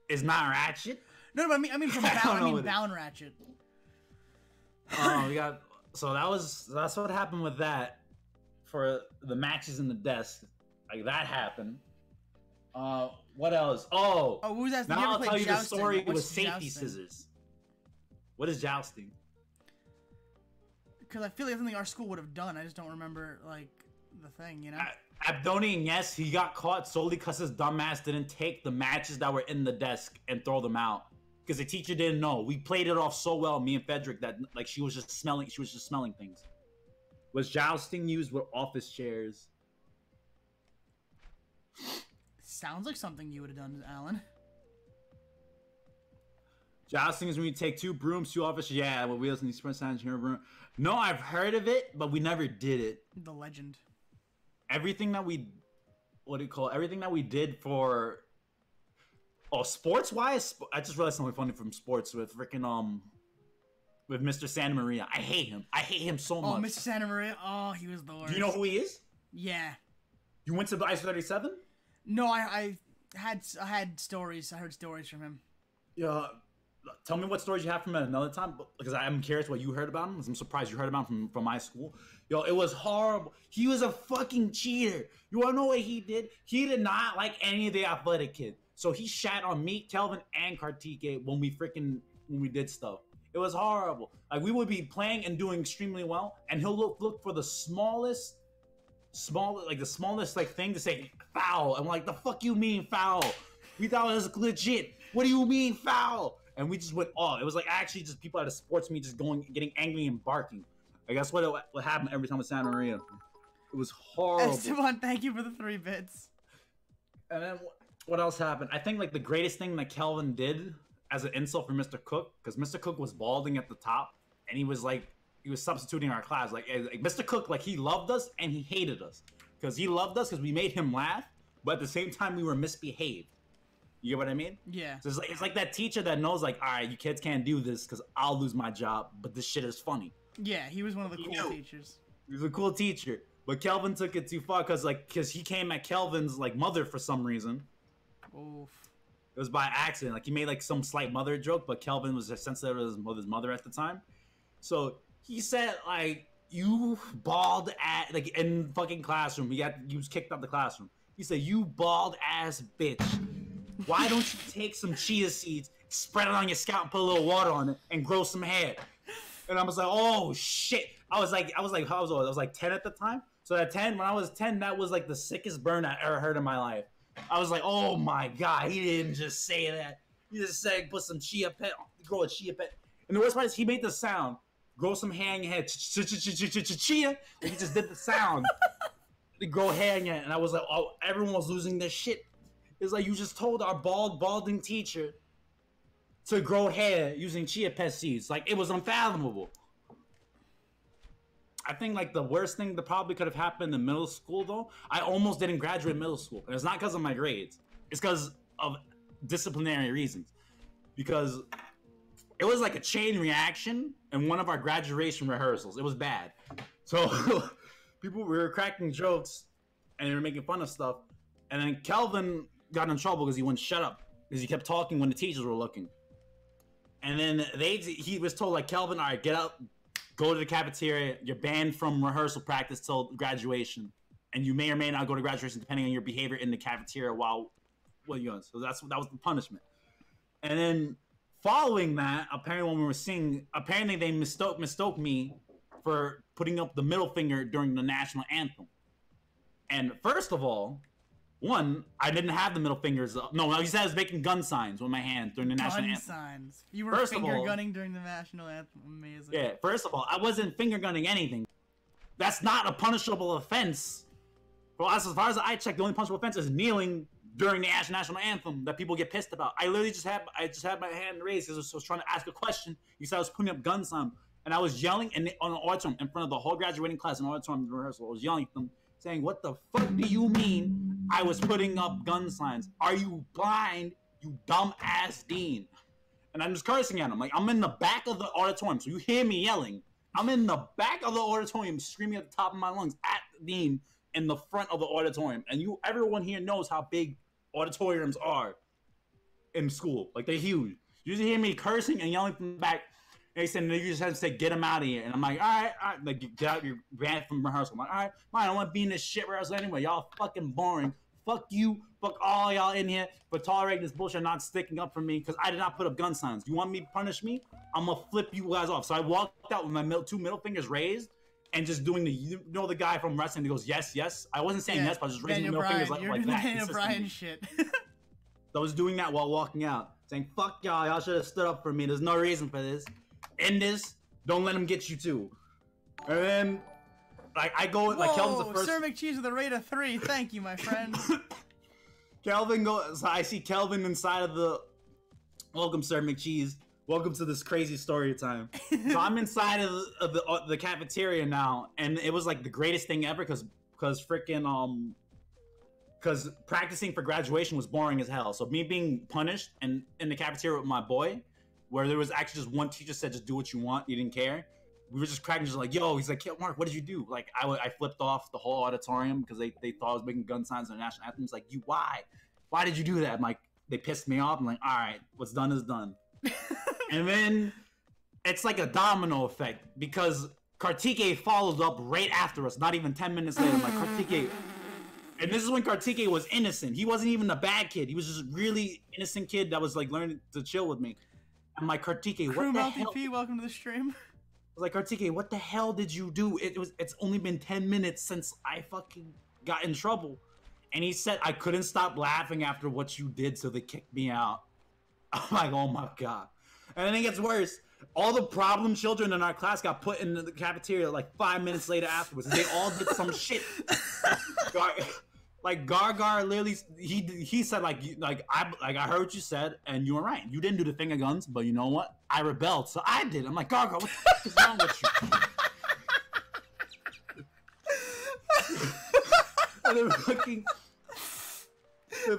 is not ratchet.
No, but I mean from
I don't
Bound.
know
I mean
what it-
Bound ratchet.
We got. So that's what happened with that. For the matches in the desk, like that happened. What else? Oh,
Oh, who's that?
now I'll tell you the
jousting?
story
What's
with safety
jousting?
scissors. What is jousting?
Because I feel like something our school would have done. I just don't remember like the thing, you know.
Abdonian, yes, he got caught solely because his dumbass didn't take the matches that were in the desk and throw them out. Because the teacher didn't know. We played it off so well, me and Frederick, that like she was just smelling things. Was jousting used with office chairs?
Sounds like something you would have done, Alan.
Jousting is when you take two brooms, two office chairs. Yeah, with wheels and these sprint signs here. No, I've heard of it, but we never did it.
The legend.
Everything that we, everything that we did for, sports wise, I just realized something funny from sports with freaking with Mr. Santa Maria. I hate him so much.
Oh, Mr. Santa Maria. Oh, he was the worst.
Do you know who he is?
Yeah.
You went to the Ice 37?
No, I had stories. I heard stories from him.
Yeah. Tell me what stories you have from him another time, because I'm curious what you heard about him. I'm surprised you heard about him from my school. Yo, it was horrible. He was a fucking cheater. You wanna know what he did? He did not like any of the athletic kids. So he shat on me, Kelvin, and Kartike when we did stuff. It was horrible. Like, we would be playing and doing extremely well, and he'll look for the smallest thing to say foul. I'm like, the fuck you mean foul? We thought it was legit. What do you mean foul? And we just went off. It was like actually just people at a sports meet just getting angry and barking. Like that's what happened every time with Santa Maria. It was horrible.
Esteban, thank you for the 3 bits.
And then what else happened? I think like the greatest thing that Kelvin did as an insult for Mr. Cook, because Mr. Cook was balding at the top, and he was substituting our class. Like Mr. Cook, like he loved us and he hated us, because he loved us because we made him laugh, but at the same time we were misbehaved. You get what I mean?
Yeah.
So it's like that teacher that knows, like, all right, you kids can't do this because I'll lose my job, but this shit is funny.
Yeah, he was one of the
He
cool
knew.
teachers.
He was a cool teacher, but Kelvin took it too far because he came at Kelvin's like mother for some reason.
Oof.
It was by accident. Like he made like some slight mother joke, but Kelvin was sensitive to his mother at the time. So he said like, "You bald ass," like in fucking classroom. He was kicked out the classroom. He said, "You bald ass bitch. Why don't you take some chia seeds, spread it on your scalp, and put a little water on it, and grow some hair?" And I was like, "Oh shit!" I was like, how old? I was like 10 at the time. So at 10, when I was 10, that was like the sickest burn I ever heard in my life. I was like, "Oh my god!" He didn't just say that. He just said, "Put some chia pet, grow a chia pet." And the worst part is, he made the sound, "Grow some hair in your head, chia." Like he just did the sound, to grow hair in your head. And I was like, "Oh!" Everyone was losing their shit. It's like you just told our balding teacher to grow hair using chia pet seeds. Like, it was unfathomable. I think like the worst thing that probably could have happened in middle school, though, I almost didn't graduate middle school. And it's not because of my grades. It's because of disciplinary reasons. Because it was like a chain reaction in one of our graduation rehearsals. It was bad. So we were cracking jokes and they were making fun of stuff. And then Kelvin got in trouble because he wouldn't shut up, because he kept talking when the teachers were looking. And then he was told, like, "Kelvin, all right, get out, go to the cafeteria. You're banned from rehearsal practice till graduation, and you may or may not go to graduation depending on your behavior in the cafeteria while you're going." So that was the punishment. And then following that, apparently when we were singing, apparently they mistook me for putting up the middle finger during the national anthem. And first of all, one, I didn't have the middle fingers up. No, he said I was making gun signs with my hands during the national
Gun
anthem.
signs. You were
First of
finger
all-
gunning during the national anthem. Amazing.
Yeah, first of all, I wasn't finger gunning anything. That's not a punishable offense Well, as far as I check, the only punishable offense is kneeling during the national anthem that people get pissed about. I literally just had my hand raised because I was trying to ask a question. You said I was putting up gun sign, and I was yelling on an auditorium in front of the whole graduating class in auditorium rehearsal. I was yelling at them, saying, "What the fuck do you mean I was putting up gun signs? Are you blind, you dumb ass dean?" And I'm just cursing at him. Like, I'm in the back of the auditorium, so you hear me yelling. I'm in the back of the auditorium screaming at the top of my lungs at the dean in the front of the auditorium. And everyone here knows how big auditoriums are in school. Like, they're huge. You just hear me cursing and yelling from the back. They said, you just have to say, "Get him out of here." And I'm like, all right. Like, get out your banned from rehearsal. I'm like, all right, fine, I don't want to be in this shit rehearsal anyway. Y'all fucking boring. Fuck you. Fuck all y'all in here for tolerating this bullshit, not sticking up for me, because I did not put up gun signs. You want me to punish me? I'm going to flip you guys off. So I walked out with my two middle fingers raised and just doing the guy from wrestling that goes, "Yes, yes." I wasn't saying yes, but I was just raising
Daniel
the middle
Bryan.
fingers
You're
like
doing
that.
Daniel Bryan shit.
I was doing that while walking out, saying, "Fuck y'all. Y'all should have stood up for me. There's no reason for this. End this. Don't let him get you too." And then, like, I go, like, Kelvin's the first.
Sir McCheese with a rate of 3. Thank you, my friend.
Kelvin goes. So I see Kelvin inside of the. Welcome, Sir McCheese. Welcome to this crazy story time. So I'm inside of the cafeteria now, and it was like the greatest thing ever because practicing for graduation was boring as hell. So me being punished and in the cafeteria with my boy, where there was actually just one teacher said, "Just do what you want." You didn't care. We were just cracking, just like, "Yo," he's like, "Mark, what did you do?" Like, I flipped off the whole auditorium because they thought I was making gun signs on the national anthem. It's like, why did you do that? I'm like, they pissed me off. I'm like, all right, what's done is done. And then it's like a domino effect because Kartike followed up right after us, not even 10 minutes later. I'm like, Kartike. And this is when Kartike was innocent. He wasn't even a bad kid. He was just a really innocent kid that was like learning to chill with me. I'm like, Kartike, what
Crew
the
Melty
hell?
P, welcome to the stream.
I was like, Kartike, what the hell did you do? It's only been 10 minutes since I fucking got in trouble. And he said I couldn't stop laughing after what you did, so they kicked me out. I'm like, oh my God. And then it gets worse. All the problem children in our class got put in the cafeteria like 5 minutes later afterwards. They all did some shit. Like Gargar literally, he said I heard what you said and you were right. You didn't do the finger guns, but you know what? I rebelled, so I did. I'm like, Gargar, what the fuck is wrong with you? And then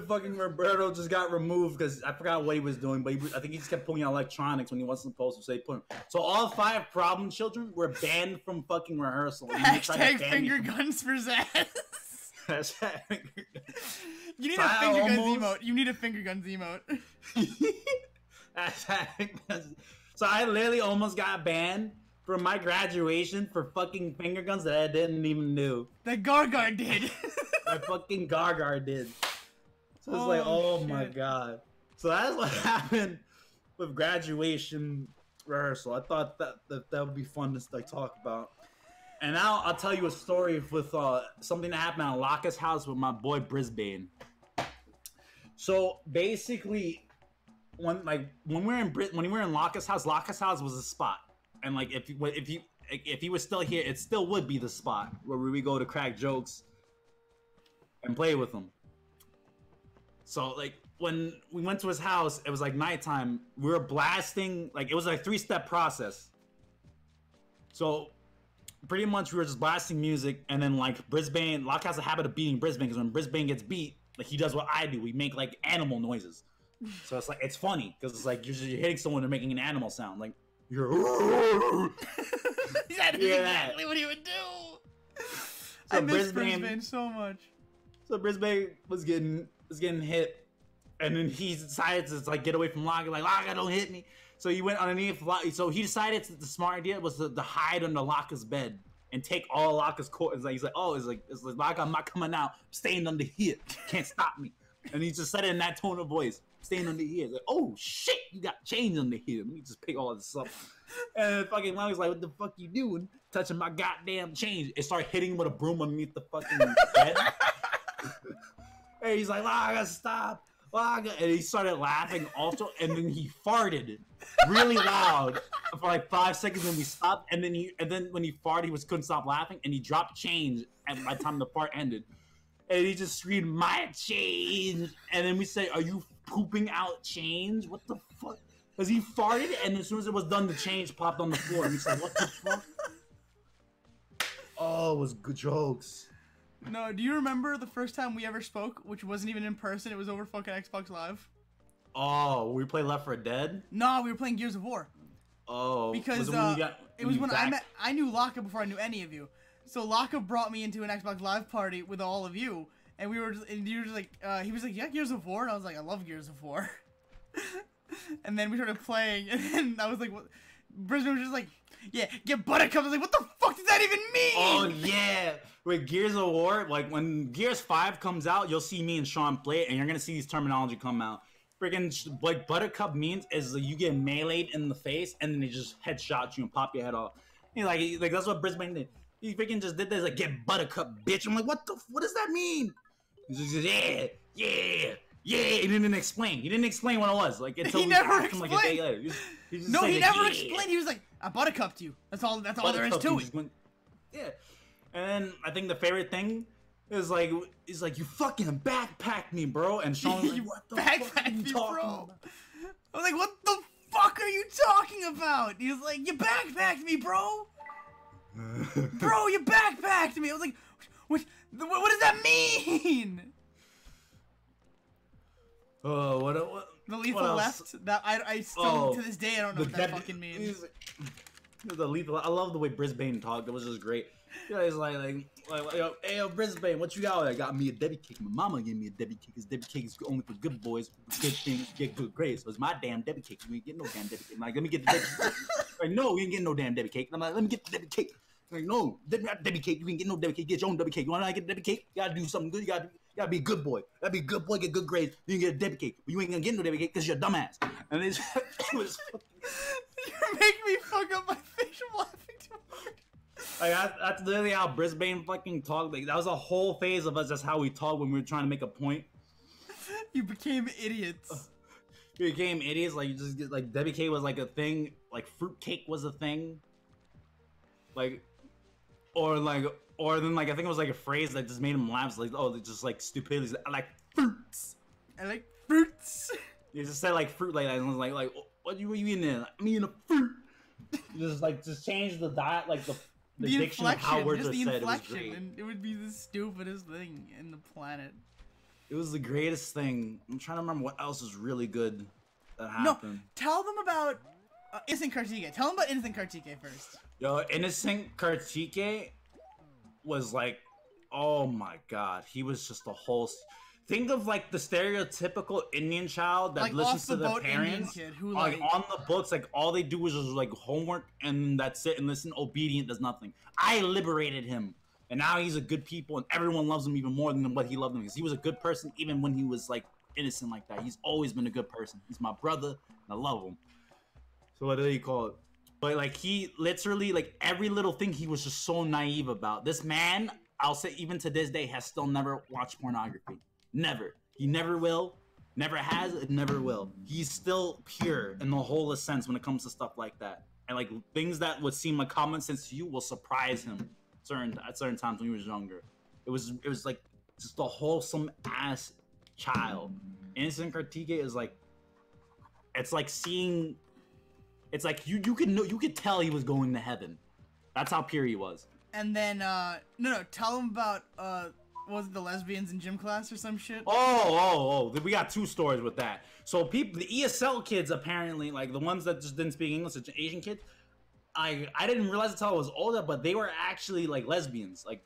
fucking Roberto just got removed because I forgot what he was doing, but I think he just kept pulling out electronics when he wasn't supposed to. So he put him. So all 5 problem children were banned from fucking rehearsal.
Hashtag finger guns for Zaz. You need a finger guns emote. You need a finger guns emote.
So I literally almost got banned from my graduation for fucking finger guns that I didn't even do.
That Gargar did.
That fucking Gargar did. So it's like, oh
shit.
my God. So that's what happened with graduation rehearsal. I thought that would be fun to like talk about. And now I'll tell you a story with something that happened at Laka's house with my boy Brisbane. So basically, when we were in Laka's house was a spot, and like if he was still here, it still would be the spot where we go to crack jokes and play with him. So like when we went to his house, it was like nighttime. We were blasting, like it was like a 3-step process. So pretty much we were just blasting music, and then like Brisbane, Locke has a habit of beating Brisbane because when Brisbane gets beat, like he does what I do. We make like animal noises. So it's like it's funny because it's like you're hitting someone and making an animal sound, like you're.
That is exactly what he would do. So I miss Brisbane so much.
So Brisbane was getting hit, and then he decided to like get away from Laka, like Laka, don't hit me. So he went underneath. So he decided the smart idea was to hide under Laka's bed and take all Laka's court. He's like, Laka, I'm not coming out. I'm staying under here. Can't stop me. And he just said it in that tone of voice, staying under here. Like, oh shit, you got change under here. Let me just pick all this up. And then fucking Laka's like, what the fuck you doing? Touching my goddamn change. It started hitting him with a broom underneath the fucking bed. And he's like, Laka, stop. Laka. And he started laughing also. And then he farted really loud for like 5 seconds when we stopped. And then when he farted, couldn't stop laughing. And he dropped change by the time the fart ended. and he just screamed, "My change!" And then we say, "Are you pooping out change? What the fuck?" Because he farted, and as soon as it was done, the change popped on the floor. And we said, "What the fuck?" Oh, it was good jokes.
No, do you remember the first time we ever spoke, which wasn't even in person? It was over fucking Xbox Live.
Oh, we played Left 4 Dead?
No, we were playing Gears of War.
Oh,
Because it was when I knew Laka before I knew any of you. So Laka brought me into an Xbox Live party with all of you, and we were just, and you were just like, he was like, "Yeah, Gears of War," and I was like, "I love Gears of War." And then we started playing, and then I was like, "What?" Brisbane was just like, "Yeah, get Buttercup." I was like, "What the fuck does that even mean?"
Oh yeah, with Gears of War, like when Gears 5 comes out, you'll see me and Sean play it, and you're gonna see these terminology come out. Freaking like Buttercup means is like, you get meleeed in the face, and then they just headshot you and pop your head off. Like that's what Brisbane did. He freaking just did this, like, "Get Buttercup, bitch." I'm like, what does that mean? He's just, yeah. He didn't explain. He didn't explain what it was. Like until
He
we
never
asked him like a day later. He
never explained. He was like, "I Buttercupped you." That's all there is to it.
Yeah. And then I think the favorite thing is like, "You fucking backpacked me, bro." And Sean was like, "What the fuck are
Backpacked
you
me,
talking
bro.
about?"
I was like, "What the fuck are you talking about?" He was like, "You backpacked me, bro." Bro, you backpacked me. I was like, what does that mean?
What?
The lethal
what else?
left? That I still to this day I don't know what that fucking means.
The lethal. I love the way Brisbane talked. It was just great. You know, he's like, "Hey, yo, Brisbane, what you got? I got me a Debbie cake. My mama gave me a Debbie cake. Cause Debbie cake is only for good boys, good things, get good grades. So it's my damn Debbie cake. You ain't get no damn Debbie cake." I'm like, "Let me get the Debbie cake." Like, "No, we ain't getting no damn Debbie cake." I'm like, "Let me get the Debbie cake." I'm like, "No, Debbie cake. You ain't get no Debbie cake. Get your own Debbie cake. You want to get Debbie cake? You gotta do something good. You gotta be a good boy. You gotta be a good boy. Get good grades. You can get a Debbie cake. But you ain't gonna get no Debbie cake because you're a dumbass." And it was.
You're making me fuck up my face from laughing too hard.
Like that's literally how Brisbane fucking talked. Like that was a whole phase of us. That's how we talked when we were trying to make a point.
You became idiots.
We became idiots. Like you just get like Debbie cake was like a thing. Like fruit cake was a thing. Like, or then like I think it was like a phrase that just made him laugh. Like, oh, just like stupidity. I like fruits.
I like fruits.
You just said like fruit like that. And was like what you eating there? I'm eating a fruit. Just change the diet, like the diction of how words are said. It was great.
And it would be the stupidest thing in the planet.
It was the greatest thing. I'm trying to remember what else was really good that happened.
No, tell them about Innocent Kartike. Tell them about Innocent Kartike first.
Yo, Innocent Kartike was like, oh my god, he was just a whole. Think of like the stereotypical Indian child that
like
listens to their parents.
Indian kid who
like on the books, like all they do is just like homework and that's it, and listen, obedient, does nothing. I liberated him, and now he's a good people, and everyone loves him even more than what he loved him because he was a good person even when he was like innocent like that. He's always been a good person. He's my brother, and I love him. So what do you call it? But like he literally like every little thing he was just so naive about. This man, I'll say even to this day, has still never watched pornography. Never. He never will. Never has. And never will. He's still pure in the whole sense when it comes to stuff like that. And like things that would seem like common sense to you will surprise him at certain times when he was younger. It was like just a wholesome ass child. Innocent Kartike is like, it's like seeing. It's like you could tell he was going to heaven. That's how pure he was.
And then no, tell him about was it the lesbians in gym class or some shit?
Oh, we got two stories with that. So people, the ESL kids apparently, like the ones that just didn't speak English, the Asian kids, I didn't realize until I was older, but they were actually like lesbians. Like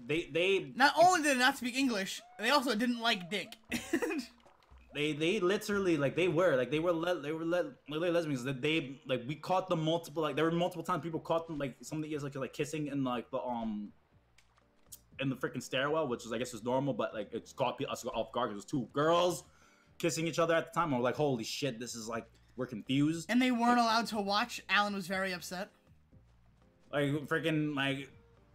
they
not only did they not speak English, they also didn't like dick.
They literally like they were lesbians. That they like we caught them multiple, like there were multiple times people caught them like some of the years like kissing in like the in the freaking stairwell, which is I guess was normal, but like it's caught us off guard because it was two girls kissing each other at the time. And we're like, holy shit, this is like we're confused.
And they weren't allowed to watch. Alan was very upset.
Like freaking like.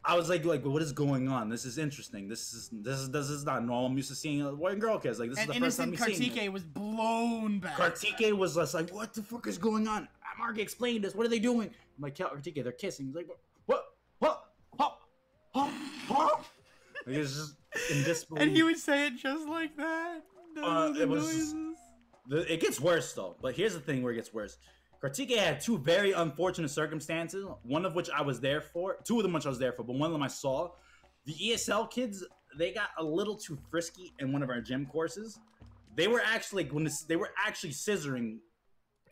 I was like, what is going on? This is interesting. This is not normal. I'm used to seeing a boy and girl kiss. Like this is the first time I'm seeing it.
Kartike was blown back.
Kartike was just like, what the fuck is going on? Mark explained this. What are they doing? I'm like, Kartike, they're kissing. He's like, what? He was just in disbelief.
And he would say it just like that. Those
It was-
noises.
It gets worse though. But here's the thing where it gets worse. Kartike had two very unfortunate circumstances. One of which I was there for. Two of them which I was there for, but one of them I saw. The ESL kids, they got a little too frisky in one of our gym courses. They were actually they were actually scissoring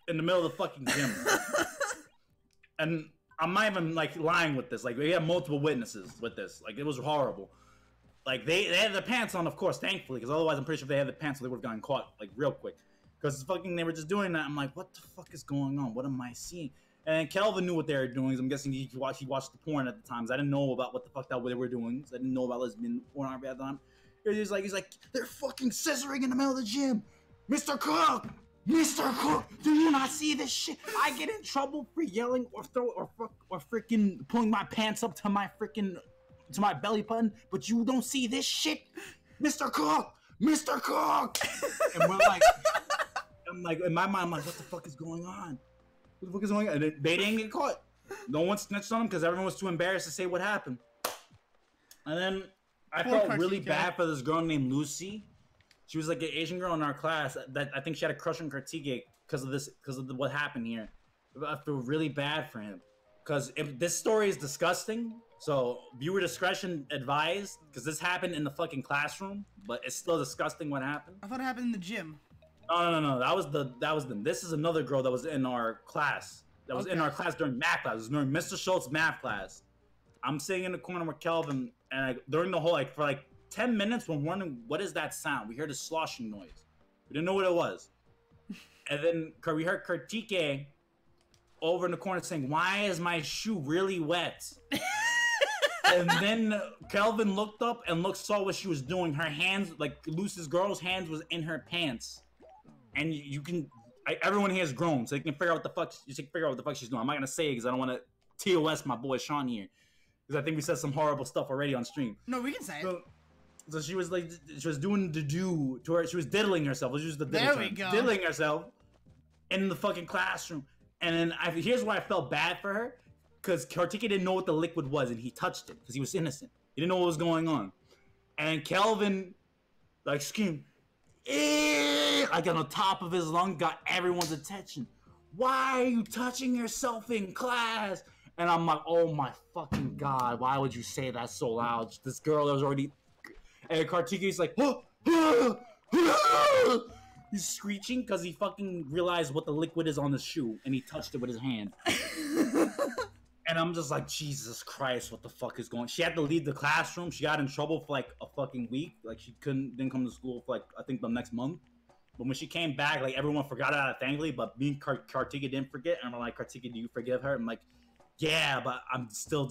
in the middle of the fucking gym. And I'm not even like lying with this. Like we have multiple witnesses with this. Like it was horrible. Like they had their pants on, of course, thankfully, because otherwise I'm pretty sure if they had the pants on, they would have gotten caught like real quick. Because fucking they were just doing that. I'm like, what the fuck is going on? What am I seeing? And Kelvin knew what they were doing. I'm guessing he watched the porn at the time. I didn't know about what the fuck that they were doing. I didn't know about lesbian pornography at the time. He's like, they're fucking scissoring in the middle of the gym. Mr. Cook, do you not see this shit? I get in trouble for yelling or freaking pulling my pants up to my belly button, but you don't see this shit, Mr. Cook. And we're like, I'm like, in my mind, I'm like, what the fuck is going on? What the fuck is going on? And they didn't get caught. No one snitched on them because everyone was too embarrassed to say what happened. And then I felt really bad for this girl named Lucy. She was like an Asian girl in our class that I think she had a crush on Kartike because of what happened here. I feel really bad for him because if this story is disgusting, so viewer discretion advised because this happened in the fucking classroom, but it's still disgusting what happened.
I thought it happened in the gym.
No. That was them. This is another girl that was in our class. That was in our class during math class. It was during Mr. Schultz math class. I'm sitting in the corner with Kelvin, and during the whole for 10 minutes, we're wondering what is that sound. We heard a sloshing noise. We didn't know what it was. And then we heard Kartike over in the corner saying, "Why is my shoe really wet?" And then Kelvin looked up and saw what she was doing. Her hands, like Lucy's girl's hands, was in her pants. And you can, everyone here is grown, so you can figure out what the fuck. You can figure out what the fuck she's doing. I'm not gonna say it because I don't want to TOS my boy Sean here, because I think we said some horrible stuff already on stream.
No, we can say it.
So she was like, she was doing the do to her. She was diddling herself. Let's use the diddle term.
go.
Diddling herself in the fucking classroom. And then here's why I felt bad for her, because Kartike didn't know what the liquid was, and he touched it because he was innocent. He didn't know what was going on. And Kelvin, like, screamed, like on the top of his lung, got everyone's attention. Why are you touching yourself in class? And I'm like, oh my fucking god, why would you say that so loud? This girl that was already. And Kartike's like, he's screeching because he fucking realized what the liquid is on the shoe, and he touched it with his hand. And I'm just like, Jesus Christ, what the fuck is going on? She had to leave the classroom. She got in trouble for like a fucking week. Like she didn't come to school for like, I think the next month. But when she came back, like everyone forgot about it, thankfully. But me and Kartike didn't forget. And I'm like, Kartike, do you forgive her? I'm like, yeah, but I'm still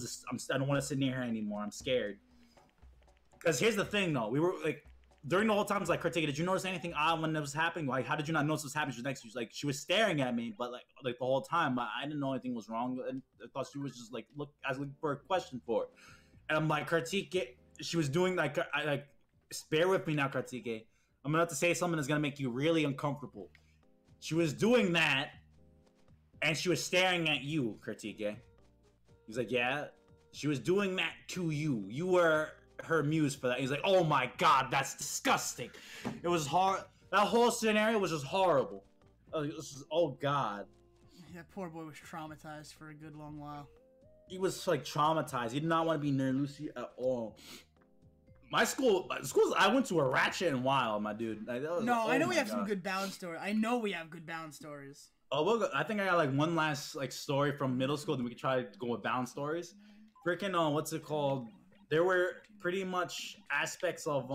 I don't want to sit near her anymore. I'm scared. Because here's the thing, though. We were like, during the whole time, I was like, Kartike, did you notice anything odd when it was happening? Like, how did you not notice what was happening? She was next to you. She was staring at me, but like the whole time, but I didn't know anything was wrong. And I thought she was just like, I was looking for a question for her. And I'm like, Kartike, she was doing like, bear with me now, Kartike. I'm gonna have to say something that's gonna make you really uncomfortable. She was doing that, and she was staring at you, Kartike. He's like, yeah. She was doing that to you. You were her muse for that. He's like, oh my god, that's disgusting. It was hard. That whole scenario was just horrible. Oh god.
That poor boy was traumatized for a good long while.
He was like traumatized. He did not want to be near Lucy at all. My schools I went to a ratchet and wild, my dude. Like,
I know we have some good balance stories. I know we have good balance stories.
Oh, I think I got like one last like story from middle school. Then we could try to go with balance stories. Freaking what's it called? There were pretty much aspects of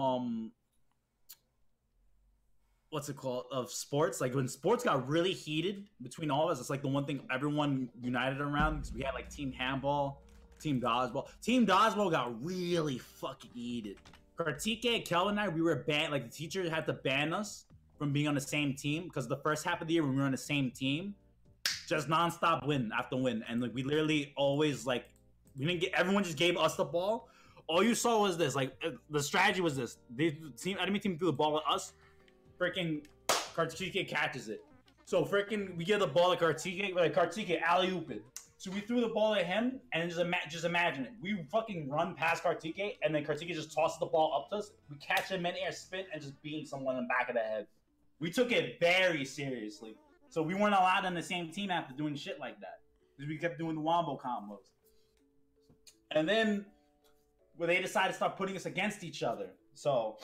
what's it called, of sports. Like when sports got really heated between all of us, it's like the one thing everyone united around, because we had like team handball, team dodgeball. Team dodgeball got really fucking heated. Kartike, Kelvin, and I, we were banned. Like the teacher had to ban us from being on the same team, because the first half of the year when we were on the same team, just nonstop win after win, and like we literally always like we didn't get. Everyone just gave us the ball. All you saw was this. Like the strategy was this: enemy team threw the ball at us. Freaking Kartike catches it. So freaking we give the ball to Kartike, like Kartike alley-oop it. So we threw the ball at him, and just imagine it. We fucking run past Kartike, and then Kartike just tosses the ball up to us. We catch him in air, spin, and just beam someone in the back of the head. We took it very seriously. So we weren't allowed on the same team after doing shit like that. Because we kept doing the wombo combos. And then they decided to start putting us against each other. So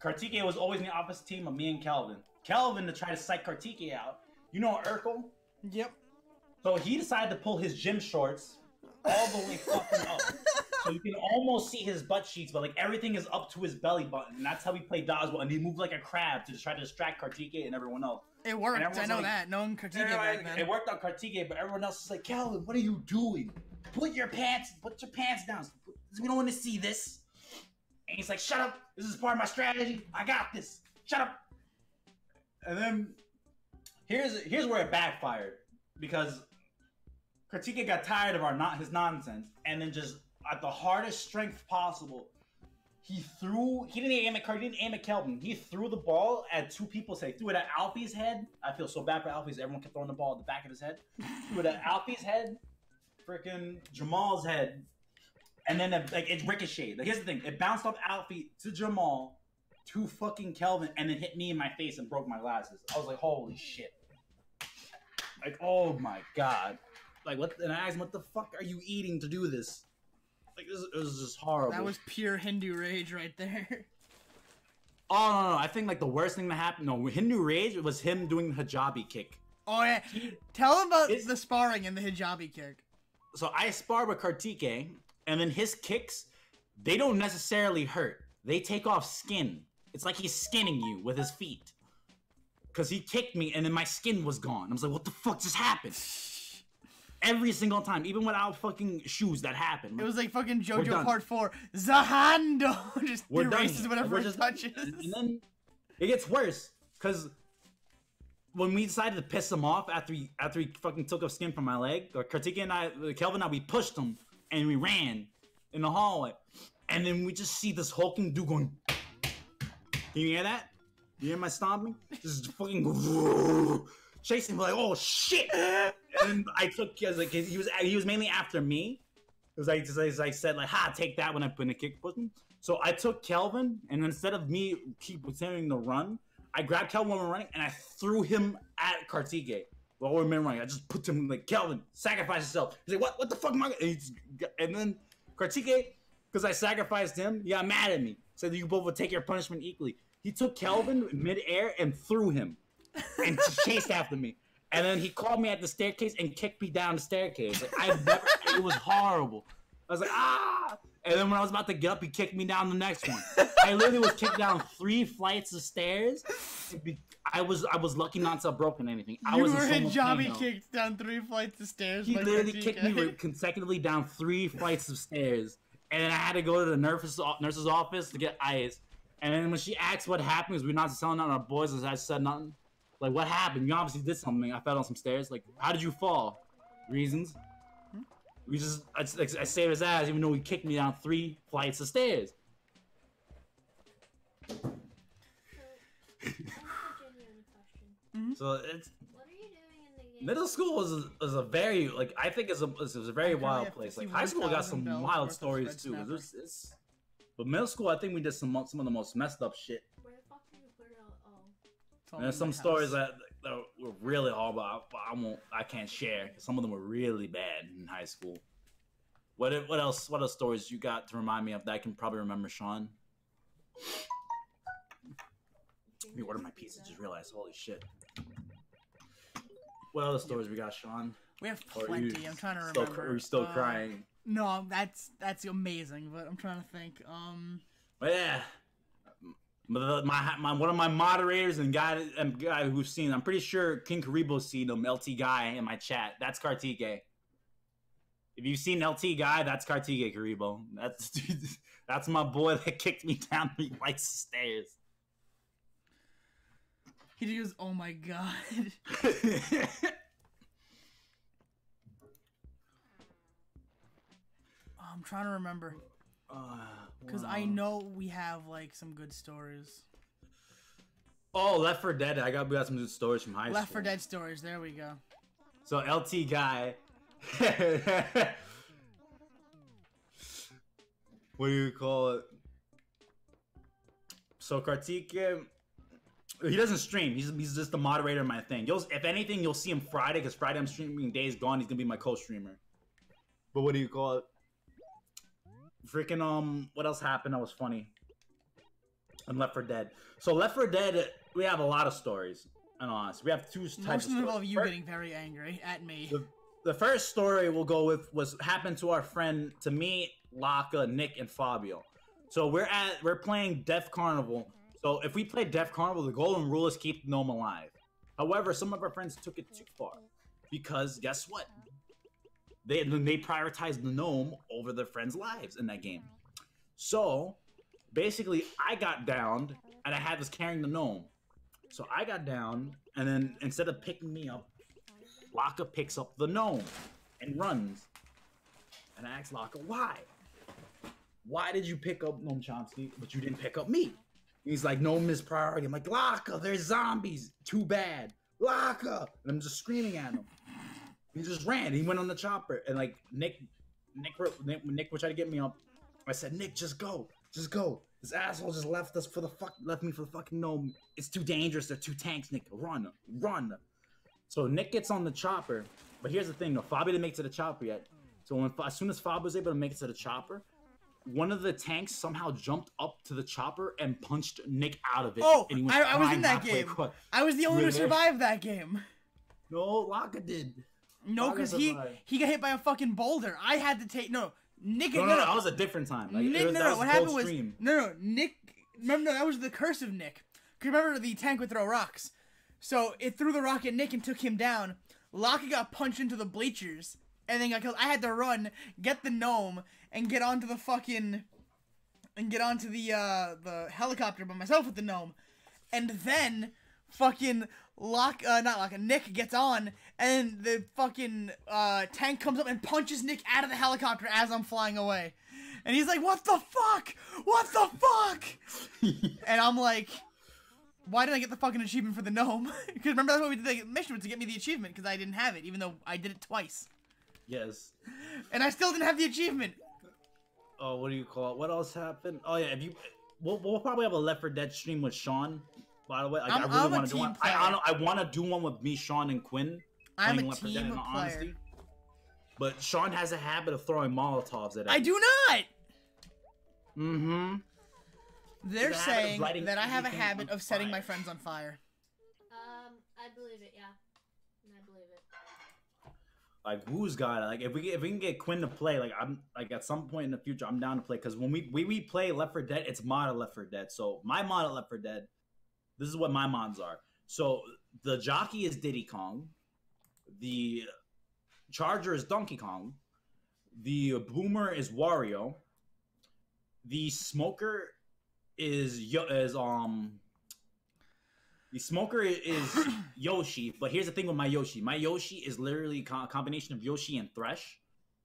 Kartike was always in the opposite team of me and Kelvin. Kelvin, to try to psych Kartike out, you know Urkel?
Yep.
So he decided to pull his gym shorts all the way fucking up. So you can almost see his butt cheeks, but like everything is up to his belly button. And that's how he played dodgeball. And he moved like a crab to try to distract Kartike and everyone else.
It worked. I know
like,
that. Knowing Kartike back then.
It worked on Kartike, but everyone else is like, Calvin, what are you doing? Put your pants down. We don't want to see this. And he's like, shut up. This is part of my strategy. I got this. Shut up. And then here's where it backfired. Because Kartike got tired of his nonsense, and then just at the hardest strength possible, he didn't aim at Kelvin. He threw the ball at two people's head. He threw it at Alfie's head. I feel so bad for Alfie's. Everyone kept throwing the ball at the back of his head. Threw it at Alfie's head, freaking Jamal's head, and then it ricocheted. Like, here's the thing: it bounced off Alfie to Jamal, to fucking Kelvin, and then hit me in my face and broke my glasses. I was like, holy shit! Like, oh my god! Like, what? And I asked him, what the fuck are you eating to do this? Like, it was just horrible.
That was pure Hindu rage right there.
Oh, no. I think, like, the worst thing that happened, Hindu rage was him doing the hijabi kick.
Oh, yeah. Tell him about the sparring and the hijabi kick.
So I spar with Kartike, and then his kicks, they don't necessarily hurt. They take off skin. It's like he's skinning you with his feet. Because he kicked me, and then my skin was gone. I was like, what the fuck just happened? Every single time, even without fucking shoes, that happened.
It was like fucking JoJo Part 4. Zahando! Just erases whatever it touches.
And then it gets worse, because when we decided to piss him off after he fucking took off skin from my leg, or Kartike and Kelvin and I, we pushed him, and we ran in the hallway. And then we just see this hulking dude going... Can you hear that? You hear my stomping? Just fucking... chasing me like, oh shit! And I took, he was mainly after me. It was like, as I said, like, ha, take that when I put in a kick push him. So I took Kelvin, and instead of me keep pretending to run, I grabbed Kelvin while we were running, and I threw him at Kartike while we were running. I just put him like, Kelvin, sacrifice yourself. He's like, what the fuck am I? And then Kartike, because I sacrificed him, he got mad at me. Said you both would take your punishment equally. He took Kelvin mid-air and threw him. And chased after me, and then he called me at the staircase and kicked me down the staircase. Like, it was horrible. I was like, ah! And then when I was about to get up, he kicked me down the next one. I literally was kicked down 3 flights of stairs. I was lucky not to have broken anything.
You were hijabi kicked down 3 flights of stairs.
He literally kicked me consecutively down 3 flights of stairs, and then I had to go to the nurse's office to get ice. And then when she asked what happened, because we're not telling our boys, I said nothing. Like, what happened? You obviously did something. I fell on some stairs. Like, how did you fall? Reasons? I saved his ass even though he kicked me down 3 flights of stairs.
So, I have a genuine question.
So it's...
What are you doing in the game?
Middle school is a very, like, I think it's a very wild place. Like, high school got some wild stories too. But middle school, I think we did some of the most messed up shit.
Where the fuck did you put it all? Oh.
And there's some stories that were really horrible. I can't share. Some of them were really bad in high school. What else? What other stories you got to remind me of that I can probably remember, Sean? Let me order my pizza. Just realized, holy shit. What other stories we got, Sean?
We have plenty. I'm trying to remember.
Are you still crying?
No, that's amazing. But I'm trying to think.
But yeah. One of my moderators and guy who's seen, I'm pretty sure King Karibo's seen him, LT Guy in my chat. That's Kartike. If you've seen LT Guy, that's Kartike Karibo. That's my boy that kicked me down 3 flights of stairs.
He goes, oh my god. I'm trying to remember. Because I know we have, like, some good stories.
Oh, Left 4 Dead. We got some good stories from high school.
Left 4 Dead stories. There we go.
So LT Guy What do you call it? So Kartik, he doesn't stream. He's just the moderator of my thing. If anything, you'll see him Friday, because Friday I'm streaming. Days gone, he's gonna be my co-streamer. But what do you call it? Freaking what else happened that was funny? On Left 4 Dead. So Left 4 Dead, we have a lot of stories. And honest, we have two types of
Most of them
stories.
involve you getting very angry at me.
The first story we'll go with happened to our friend, to me, Laka, Nick, and Fabio. So we're playing Death Carnival. So if we play Death Carnival, the golden rule is keep the gnome alive. However, some of our friends took it too far, because guess what? They prioritized the gnome over their friends' lives in that game. So basically, I got downed, and I was carrying the gnome. So I got down, and then instead of picking me up, Laka picks up the gnome and runs. And I asked Laka, why? Why did you pick up Gnome Chomsky, but you didn't pick up me? He's like, gnome is priority. I'm like, Laka, there's zombies. Too bad. Laka! And I'm just screaming at him. He just ran. He went on the chopper. And like, Nick would try to get me up. I said, Nick, just go. Just go. This asshole just left me for the fucking gnome. It's too dangerous. They're two tanks, Nick. Run. Run. So Nick gets on the chopper. But here's the thing, though. Fabi didn't make it to the chopper yet. So as soon as Fabi was able to make it to the chopper, one of the tanks somehow jumped up to the chopper and punched Nick out of it.
Oh,
and he went
I was
flying
in that
halfway
game.
across.
I was the only one who
Really?
survived that game.
No, Laka did.
No,
Laka
because
survived.
he got hit by a fucking boulder. I had to take Nick.
No, that was a different time. Like,
Nick,
that was
what
both
happened was
stream.
Nick. Remember, that was the curse of Nick. 'Cause remember, the tank would throw rocks, so it threw the rock at Nick and took him down. Laka got punched into the bleachers and then got killed. I had to run, get the gnome, and get onto the helicopter by myself with the gnome, and then fucking Nick gets on, and the fucking tank comes up and punches Nick out of the helicopter as I'm flying away. And he's like, what the fuck? What the fuck? And I'm like, why did I get the fucking achievement for the gnome? Because remember, that's what we did the mission, was to get me the achievement, because I didn't have it, even though I did it twice.
Yes.
And I still didn't have the achievement.
Oh, what do you call it? What else happened? Oh yeah, we'll probably have a Left 4 Dead stream with Sean. By the way, like, I really want to do one. I want to do one with me, Sean, and Quinn.
I'm a
Left 4 Dead,
team
in all
player.
honesty. But Sean has a habit of throwing Molotovs at us.
I do not!
Mm-hmm.
They're
There's a habit of
saying
lighting
that I have a
everything
habit
on
of setting
fire.
my friends on fire.
I believe it, yeah. I believe it.
Like, who's got it? Like, if we can get Quinn to play, like, I'm like at some point in the future, I'm down to play, because when we play Left 4 Dead, it's modded Left 4 Dead. So my mod at Left 4 Dead, this is what my mods are. So the jockey is Diddy Kong, the charger is Donkey Kong, the boomer is Wario, the smoker is Yoshi, but here's the thing with my Yoshi. My Yoshi is literally a combination of Yoshi and Thresh.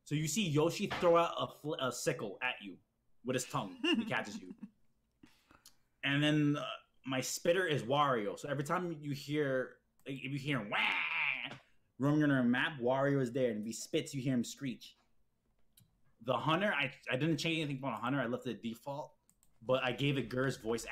So you see Yoshi throw out a sickle at you with his tongue. He catches you. And then my spitter is Wario. So every time you hear, like, if you hear wah, roaming on a map, Wario is there. And if he spits, you hear him screech. The hunter, I didn't change anything from the hunter. I left it default. But I gave it Gur's voice